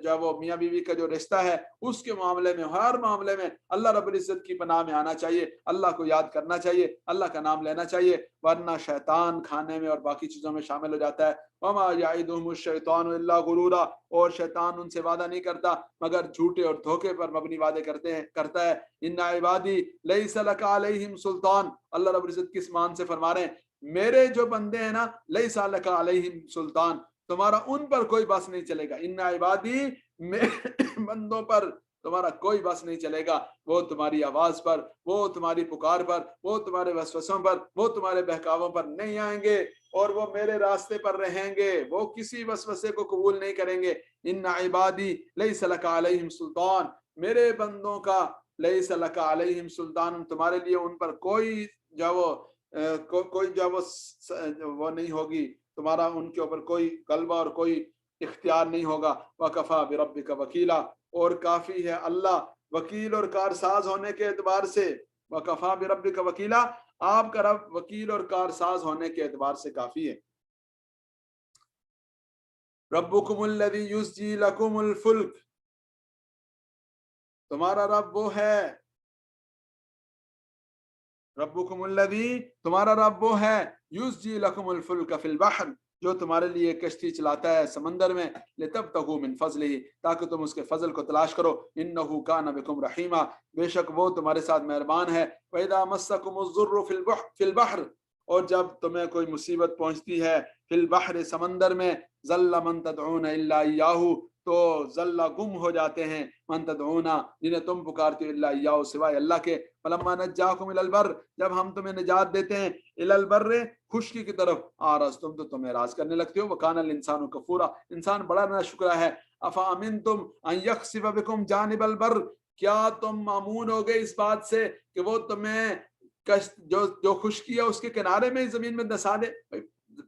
جو وہ میاں بیوی کا جو رشتہ ہے اس کے معاملے میں، ہر معاملے میں اللہ رب العزت کی پناہ میں آنا چاہیے، اللہ کو یاد کرنا چاہیے، اللہ کا نام لینا چاہیے، ورنہ شیطان کھانے میں اور باقی چیزوں میں شامل ہو جاتا ہے۔ وما یعدہم الشیطان الا غرورا، اور شیطان ان سے وعدہ نہیں کرتا مگر جھوٹے اور دھوکے پر مبنی وعدے کرتا ہے۔ ان عبادی لیس لک علیہم سلطان، اللہ رب العزت کس مان سے فرما رہے ہیں، میرے جو بندے ہیں نا، لیس لک علیہم سلطان، تمہارا ان پر کوئی بس نہیں چلے گا، ان عبادی، میرے بندوں پر تمہارا کوئی بس نہیں چلے گا، وہ تمہاری آواز پر، وہ تمہاری پکار پر، وہ تمہارے وسوسوں پر، وہ تمہارے بہکاووں پر نہیں آئیں گے، اور وہ میرے راستے پر رہیں گے، وہ کسی وسوسے کو قبول نہیں کریں گے۔ ان عبادی لیس لک علیہم سلطان، میرے بندوں کا، لیس لک علیہم سلطان، تمہارے لیے ان پر کوئی جو وہ نہیں ہوگی، تمہارا ان کے اوپر کوئی غلبہ اور کوئی اختیار نہیں ہوگا۔ وکفا بربک وکیلا، اور کافی ہے اللہ وکیل اور کارساز ہونے کے اعتبار سے، وکفا بربک وکیلا، آپ کا رب وکیل اور کارساز ہونے کے اعتبار سے کافی ہے۔ ربکم الذی یزجی لکم الفلک، تمہارا رب وہ ہے، ربکم الذی، تمہارا رب وہ ہے، یزجی لکم الفلک فی البحر، جو تمہارے لیے کشتی چلاتا ہے سمندر میں، لتبتغوا من فضلہ، تاکہ تم اس کے فضل کو تلاش کرو، انہ کان بکم رحیما، بے شک وہ تمہارے ساتھ مہربان ہے۔ وَإِذَا مَسَّكُمُ الضُّرُّ فِي الْبَحْرِ، اور جب تمہیں کوئی مصیبت پہنچتی ہے، فی البحر، سمندر میں، ظل من تدعون الا ایاہ، تو ظل، گم ہو جاتے ہیں، من تدعون، جنہیں تم پکارتے ہو، الا ایاہ، سوائے اللہ کے، فلما نجاکم الی البر، جب ہم تمہیں نجات دیتے ہیں، الی البر، خشکی کی طرف، آرزتم، تو تم اعراض کرنے لگتے ہو، وکان الانسان کفورا، انسان بڑا ناشکرا ہے۔ افامنتم ان یخسف بکم جانب البر، کیا تم مامون ہو گئے اس بات سے کہ وہ تمہیں جو خشکی ہے اس کے کنارے میں زمین میں دسا دے؟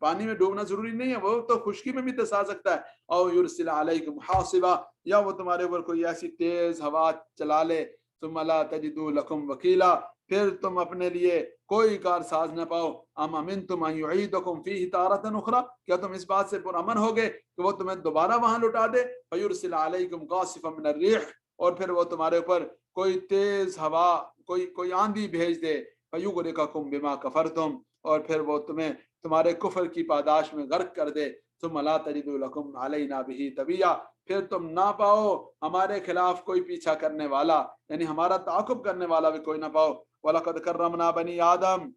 پانی میں ڈوبنا ضروری نہیں ہے، وہ تو خشکی میں بھی دسا سکتا ہے۔ او یرسل علیکم حاصبا، یا وہ تمہارے اوپر کوئی ایسی تیز ہوا چلا لے، ثم لا تجدوا لکم وکیلا، پھر تم اپنے لیے کوئی کار ساز نہ پاؤ۔ ام امنتم ان یعیدکم فیہ تارۃ اخری، کیا تم اس بات سے پرامن ہو گئے کہ وہ تمہیں دوبارہ وہاں لٹا دے؟ فیرسل علیکم قاصفا من الریح، اور پھر وہ تمہارے اوپر کوئی تیز ہوا، کوئی آندھی بھیج دے، فیغرقکم بما کفرتم، اور پھر وہ تمہیں تمہارے کفر کی پاداش میں غرق کر دے۔ ثم لا تجدوا لکم علینا بہ تبیا، پھر تم نہ پاؤ ہمارے خلاف کوئی پیچھا کرنے والا، یعنی ہمارا تعاقب کرنے والا بھی کوئی نہ پاؤ۔ وَلَقَدْ كَرَّمْنَا بَنِي آدم،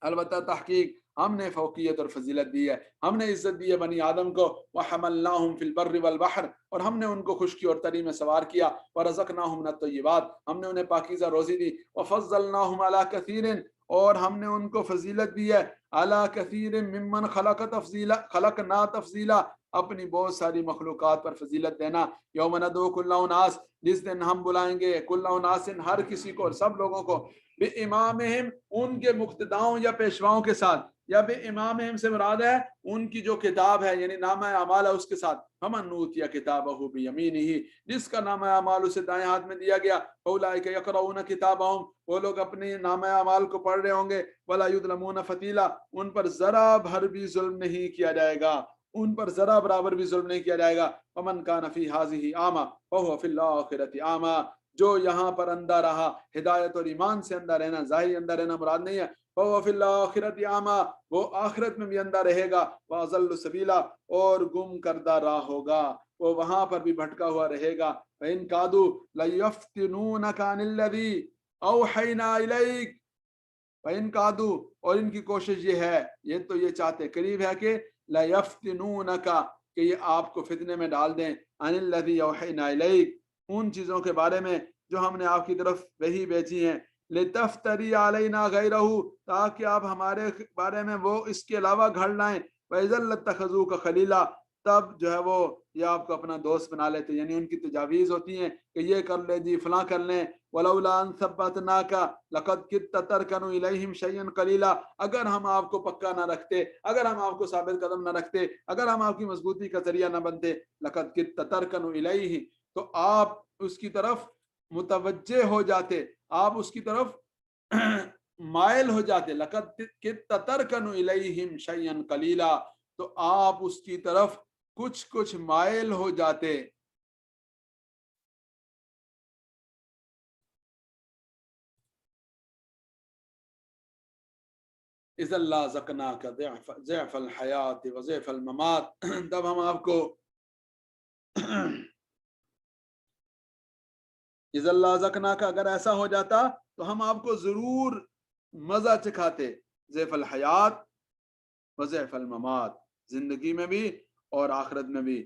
البتہ تحقیق ہم نے فوقیت اور فضیلت دی ہے، ہم نے عزت دی ہے بنی آدم کو، وَحَمَلْنَاهُمْ فِي الْبَرِّ وَالْبَحْرِ، اور ہم نے ان کو خشکی اور تری میں سوار کیا، وَرَزَقْنَاهُمْ مِنَ الطَّيِّبَاتِ، ہم نے انہیں پاکیزہ روزی دی، وَفَضَّلْنَاهُمْ عَلَى كَثِيرٍ، اور ہم نے ان کو فضیلت دی ہے، عَلَى كَثِيرٍ مِّمَّنْ خَلَقْنَا تَفْضِيلًا، اپنی بہت ساری مخلوقات پر فضیلت دینا۔ یوم ندعو کل اناس، جس دن ہم بلائیں گے، کل اناس، ہر کسی کو، سب لوگوں کو، بے امامہم، ان کے مقتداؤں یا پیشواؤں کے ساتھ، یا بے امامہم سے مراد ہے ان کی جو کتاب ہے، یعنی نامہ اعمال ہے اس کے ساتھ، فمن اوتی کتابہ بیمینہ، جس کا نامہ اعمال اسے دائیں ہاتھ میں دیا گیا، اولئک یقرؤون کتابہم، وہ لوگ اپنے نامہ اعمال کو پڑھ رہے ہوں گے، ولا یظلمون فتیلا، ان پر ذرا بھر بھی ظلم نہیں کیا جائے گا، ان پر ذرا برابر بھی ظلم نہیں کیا جائے گا۔ ومن کان فی ہذہ اعمی فہو فی الآخرۃ اعمی، جو یہاں پر اندھا رہا، ہدایت اور ایمان سے اندھا رہنا، ظاہری اندھا رہنا مراد نہیں ہے، فَهُوَ فِي الْآخِرَةِ أَعْمَىٰ، وہ آخرت میں بھی اندھا رہے گا، وَأَضَلُّ سَبِيلًا، اور گم کردہ راہ ہوگا، وہ وہاں پر بھی بھٹکا ہوا رہے گا۔ وَإِن كَادُوا لَيَفْتِنُونَكَ عَنِ الَّذِي أَوْحَيْنَا إِلَيْكَ، وَإِن كَادُوا، اور ان کی کوشش یہ ہے، یہ تو یہ چاہتے قریب ہے کہ لَيَفْتِنُونَكَ، کہ یہ آپ کو فتنے میں ڈال دیں، عَنِ الَّذِي أَوْحَيْنَا إِلَيْكَ، ان چیزوں کے بارے میں جو ہم نے آپ کی طرف وحی بھیجی ہیں، لِتَفْتَرِيَ عَلَيْنَا غَيْرَهُ، تاکہ آپ ہمارے بارے میں وہ اس کے علاوہ گھڑ لائیں، وَإِذًا لَاتَّخَذُوكَ خَلِيلًا، تب جو ہے وہ یہ آپ کو اپنا دوست بنا لیتے، یعنی ان کی تجاویز ہوتی ہیں کہ یہ کر لیں جی، فلاں کر لیں، وَلَوْلَا أَن ثَبَّتْنَاكَ لَقَدْ كِدتَّ تَرْكَنُ إِلَيْهِمْ شَيْئًا قَلِيلًا، اگر ہم آپ کو پکا نہ رکھتے، اگر ہم آپ کو ثابت قدم نہ رکھتے، اگر ہم آپ کی مضبوطی کا ذریعہ نہ بنتے، لَقَدْ كِدتَّ تَرْكَنُ إِلَيْهِ، تو آپ اس کی طرف متوجہ ہو جاتے، آپ اس کی طرف مائل ہو جاتے، لَقَدْ كِدتَّ تَرْكَنُ إِلَيْهِمْ شَيْئًا قَلِيلًا، تو آپ اس کی طرف کچھ مائل ہو جاتے۔ اذا اللہ زکنا کا ضعف الحیات و ضعف الممات، تب ہم آپ کو اذا اللہ زکنا کا، اگر ایسا ہو جاتا تو ہم آپ کو ضرور مزہ چکھاتے، ضعف الحیات و ضعف الممات، زندگی میں بھی اور آخرت میں بھی۔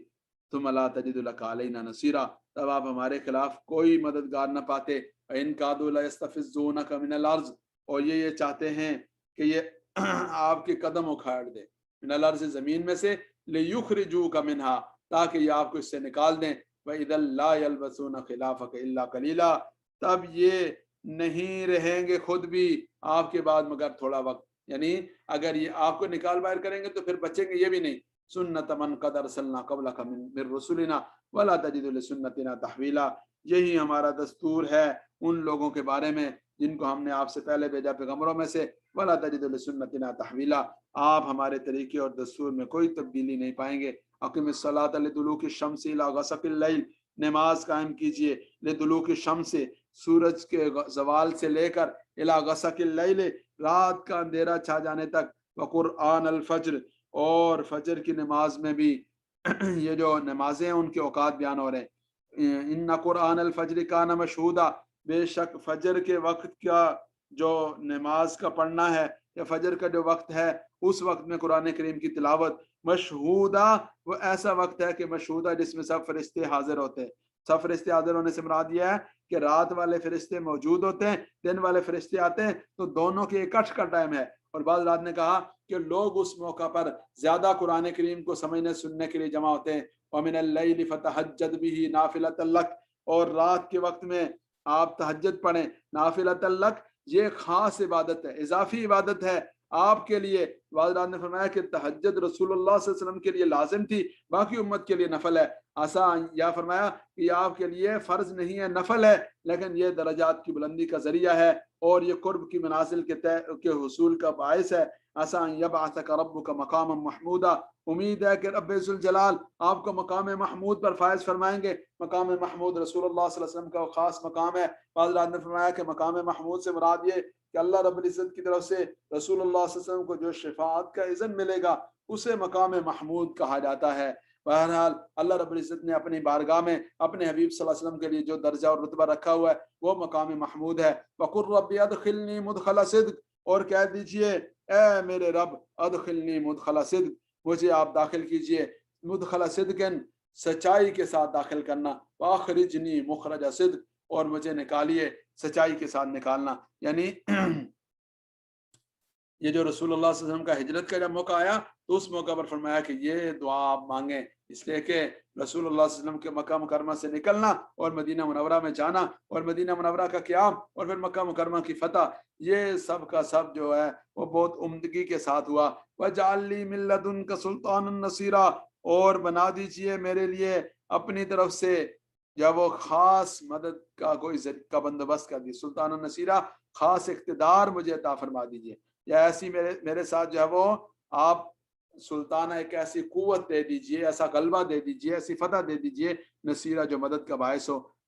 ثم لا تجد لك علینا نصیرا، تب آپ ہمارے خلاف کوئی مددگار نہ پاتے۔ ان کادوا لیستفزونک من الارض، اور یہ چاہتے ہیں کہ یہ آپ کے قدم اکھاڑ دے، من الارض زمین میں سے، لیخرجوک منہا، تاکہ یہ آپ کو اس سے نکال دیں، وَإِذًا لَا يَلْبَثُونَ خِلَافَكَ إِلَّا قَلِيلًا، تب یہ نہیں رہیں گے خود بھی آپ کے بعد مگر تھوڑا وقت، یعنی اگر یہ آپ کو نکال باہر کریں گے تو پھر بچیں گے یہ بھی نہیں۔ سنت من قد ارسلنا قبلک من رسلنا ولا تجد لسنتنا تحویلا، یہی ہمارا دستور ہے ان لوگوں کے بارے میں جن کو ہم نے آپ سے پہلے بھیجا پیغمبروں میں سے، ولا تجد لسنتنا تحویلا، آپ ہمارے طریقے اور دستور میں کوئی تبدیلی نہیں پائیں گے۔ اقم الصلاۃ لدلوک الشمس الی غسق اللیل، نماز قائم کیجئے لدلوک الشمس، سورج کے زوال سے لے کر الی غسق اللیل، رات کا اندھیرا چھا جانے تک، وقرآن الفجر، اور فجر کی نماز میں بھی یہ جو نمازیں ہیں ان کے اوقات بیان ہو رہے ہیں۔ ان قرآن الفجر کان مشہودا، بے شک فجر کے وقت کا جو نماز کا پڑھنا ہے یا فجر کا جو وقت ہے، اس وقت میں قرآن کریم کی تلاوت، مشہودا وہ ایسا وقت ہے کہ مشہودا جس میں سب فرشتے حاضر ہوتے ہیں۔ سب فرشتے حاضر ہونے سے مراد یہ ہے کہ رات والے فرشتے موجود ہوتے ہیں، دن والے فرشتے آتے ہیں، تو دونوں کے اکٹھ کا ٹائم ہے۔ اور بعض رات نے کہا کہ لوگ اس موقع پر زیادہ قرآن کریم کو سمجھنے سننے کے لیے جمع ہوتے ہیں۔ وَمِنَ اللَّيْلِ فَتَهَجَّدْ بِهِ نَافِلَةً لَكَ، اور رات کے وقت میں آپ تہجد پڑھیں، نافلۃ لک، یہ خاص عبادت ہے، اضافی عبادت ہے آپ کے لیے۔ بعض رات نے فرمایا کہ تہجد رسول اللہ صلی اللہ علیہ وسلم کے لیے لازم تھی، باقی امت کے لیے نفل ہے۔ آسان یا فرمایا کہ یہ آپ کے لیے فرض نہیں ہے، نفل ہے، لیکن یہ درجات کی بلندی کا ذریعہ ہے اور یہ قرب کی منازل کے حصول کا باعث ہے۔ آسان یبعثک ربک مقاما محمودا، امید ہے کہ رب ذوالجلال آپ کو مقام محمود پر فائز فرمائیں گے۔ مقام محمود رسول اللہ صلی اللہ علیہ وسلم کا خاص مقام ہے۔ بعض رات نے فرمایا کہ مقام محمود سے مراد یہ کہ اللہ رب العزت کی طرف سے رسول اللہ صلی اللہ علیہ وسلم کو جو شفاعت کا اذن ملے گا اسے مقام محمود کہا جاتا ہے۔ بہرحال اللہ رب العزت نے اپنی بارگاہ میں اپنے حبیب صلی اللہ علیہ وسلم کے لیے جو درجہ اور رتبہ رکھا ہوا ہے وہ مقام محمود ہے۔ وَقُلْ رَبِّ أَدْخِلْنِي مُدْخَلَ صِدْقٍ، اور کہہ دیجئے اے میرے رب، ادخلنی مدخل صدق، مجھے آپ داخل کیجئے مدخل صدق، سچائی کے ساتھ داخل کرنا، وآخرجنی مخرج صدق، اور مجھے نکالیے سچائی کے ساتھ نکالنا۔ یعنی یہ جو رسول اللہ صلی اللہ علیہ وسلم کا ہجرت کا جب موقع آیا تو اس موقع پر فرمایا کہ یہ دعا آپ مانگیں، اس لیے کہ رسول اللہ صلی اللہ علیہ وسلم کے مکہ مکرمہ سے نکلنا اور مدینہ منورہ میں جانا اور مدینہ منورہ کا قیام اور پھر مکہ مکرمہ کی فتح، یہ سب کا سب جو ہے وہ بہت عمدگی کے ساتھ ہوا۔ وَجَعَلْ لِي مِن لَّدُنْكَ سُلْطَانًا نَصِيرًا، اور بنا دیجئے میرے لیے اپنی طرف سے جب وہ خاص مدد کا کوئی کا بندوبست کر دی، سلطان النصیرہ، خاص اقتدار مجھے عطا فرما دیجئے، یا ایسی میرے ساتھ جو ہے وہ آپ سلطانہ ایک ایسی قوت دے دیجئے، ایسا غلبہ دے دیجئے، ایسی فتح دے دیجئے، نصیرہ جو مدد کا باعث ہو۔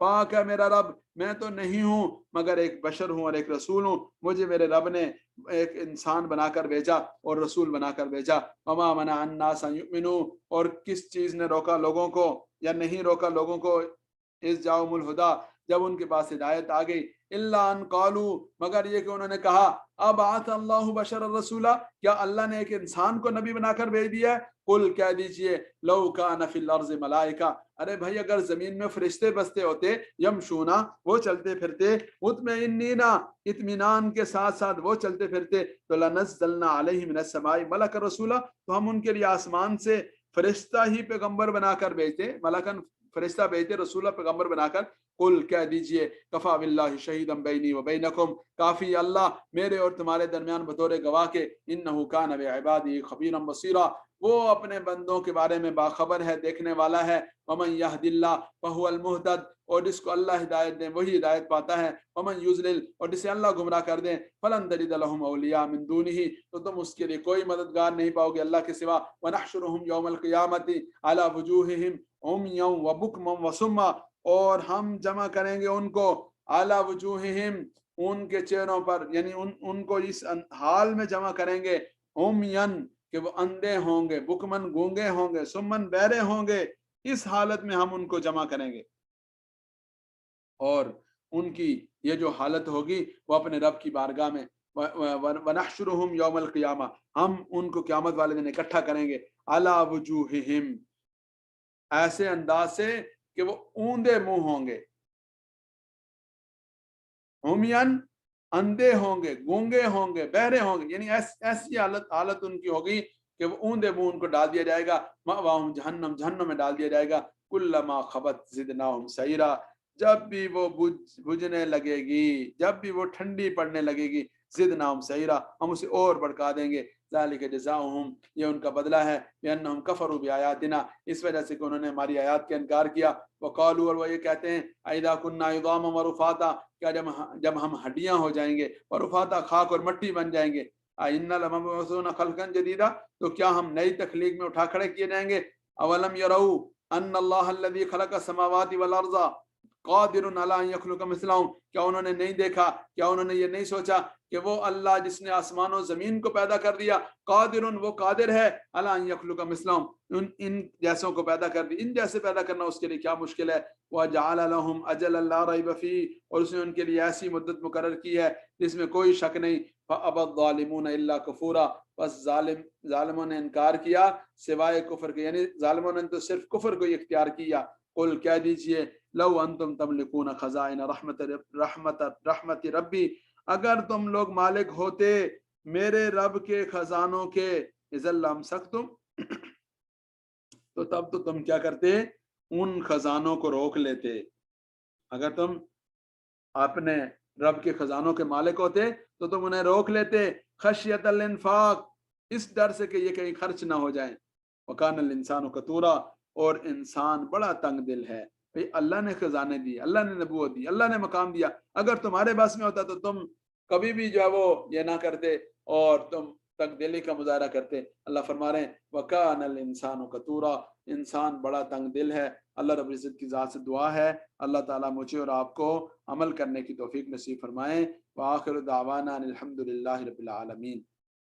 پاک ہے میرا رب، میں تو نہیں ہوں مگر ایک بشر ہوں اور ایک رسول ہوں، مجھے میرے رب نے ایک انسان بنا کر بھیجا اور رسول بنا کر بھیجا۔ وما منع الناس ان یؤمنوا، اور کس چیز نے روکا لوگوں کو یا نہیں روکا لوگوں کو، اس جاؤم الہدا، جب ان کے پاس ہدایت آ گئی، الا ان قالوا، مگر یہ کہ انہوں نے کہا، ابعث اللہ بشر الرسولا، کیا اللہ نے ایک انسان کو نبی بنا کر بھیج دیا ہے؟ قل کہہ دیجئے، لو کان فی الارض ملائکہ، ارے بھائی اگر زمین میں فرشتے بستے ہوتے، یمشونا، وہ چلتے پھرتے، مطمئنین، اطمینان کے ساتھ ساتھ وہ چلتے پھرتے، تو لنزلنا علیہ من السماء ملک رسولا، تو ہم ان کے لیے آسمان سے فرشتہ ہی پیغمبر بنا کر بھیجتے، ملکن فرشتہ بھیجتے، رسولہ پیغمبر بنا کر۔ قل کہہ دیجئے، کفا باللہ شہیدا بینی و بینکم، کافی اللہ میرے اور تمہارے درمیان بطور گواہ کے، انہ کان بعبادہ خبیرا بصیرا، وہ اپنے بندوں کے بارے میں باخبر ہے، دیکھنے والا ہے۔ ومن یہد اللہ فہو المہتد، اور جس کو اللہ ہدایت دے وہی ہدایت پاتا ہے۔ ومن یضلل، اور جسے اللہ گمراہ کر دے، فلن تجد لهم اولیاء من دونہ، تو تم اس کے لیے کوئی مددگار نہیں پاؤ گے اللہ کے سوا۔ ونحشرهم یوم القیامۃ علی وجوہہم عمیا وبکما وصما، اور ہم جمع کریں گے ان کو اعلیٰ وجوہہم، ان کے چہروں پر، یعنی ان کو اس حال میں جمع کریں گے، عمین، کہ وہ اندھے ہوں گے، بکمن گونگے ہوں گے، سمن بہرے ہوں گے، اس حالت میں ہم ان کو جمع کریں گے، اور ان کی یہ جو حالت ہوگی وہ اپنے رب کی بارگاہ میں، ونحشرہم یوم القیامہ، ہم ان کو قیامت والے دن اکٹھا کریں گے، اعلیٰ وجوہہم، ایسے انداز سے کہ وہ اوندے منہ ہوں گے، عمین، اندھے ہوں گے، گونگے ہوں گے، بہرے ہوں گے، یعنی ایسی حالت ان کی ہوگی کہ وہ اوندے منہ ان کو ڈال دیا جائے گا، مأواہم جہنم، جہنم میں ڈال دیا جائے گا، کلما خبت زدناہم سعیرا، جب بھی وہ بجھنے لگے گی، جب بھی وہ ٹھنڈی پڑنے لگے گی، زدناہم سعیرا، ہم اسے اور بڑھکا دیں گے، ذالک جزاؤہم، یہ ان کا بدلہ ہے، بأنہم کفروا بآیاتنا، اس وجہ سے کہ انہوں نے ہماری آیات کا انکار کیا، وقالوا، اور وہ یہ کہتے ہیں، اذا كنا عظاما ورفاتا، کیا جب ہم ہڈیاں ہو جائیں گے، اور رفاتا، خاک اور مٹی بن جائیں گے، اِنَّا لَمَبْعُوثُونَ خَلْقًا جَدِيدًا، تو کیا ہم نئی تخلیق میں اٹھا کھڑے کیے جائیں گے؟ اولم یروا ان اللہ الذی خلق السماوات والارض قادر علی ان یخلق مثلهم، کیا انہوں نے نہیں دیکھا، کیا انہوں نے یہ نہیں سوچا کہ وہ اللہ جس نے آسمان و زمین کو پیدا کر دیا، قادر، وہ قادر ہے، علی ان یخلق مثلهم، ان جیسوں کو پیدا کر دی، ان جیسے پیدا کرنا اس کے لیے کیا مشکل ہے، وجعل لهم اجلا لا ریب فیہ، اور اس نے ان کے لیے ایسی مدت مقرر کی ہے جس میں کوئی شک نہیں، فابى الظالمون الا کفورا، بس ظالموں نے انکار کیا سوائے کفر کے، یعنی ظالموں نے تو صرف کفر کو اختیار کیا۔ قل کہہ دیجئے، لو انتم تملکون خزائن رحمت ربی، اگر تم لوگ مالک ہوتے میرے رب کے خزانوں کے، اذا لامسکتم، تو تب تو تم کیا کرتے، ان خزانوں کو روک لیتے، اگر تم اپنے رب کے خزانوں کے مالک ہوتے تو تم انہیں روک لیتے، خشیت الانفاق، اس ڈر سے کہ یہ کہیں خرچ نہ ہو جائیں، وکان الانسان قتورا، اور انسان بڑا تنگ دل ہے، بھئی اللہ نے خزانے دی، اللہ نے نبوت دی، اللہ نے مقام دیا، اگر تمہارے بس میں ہوتا تو تم کبھی بھی جو ہے وہ یہ نہ کرتے اور تم تنگ دلی کا مظاہرہ کرتے۔ اللہ فرما رہے ہیں وکان الانسان قتورا، انسان بڑا تنگ دل ہے۔ اللہ رب العزت کی ذات سے دعا ہے اللہ تعالیٰ مجھے اور آپ کو عمل کرنے کی توفیق نصیب فرمائیں۔ وآخر دعوانا الحمد للہ رب العالمین۔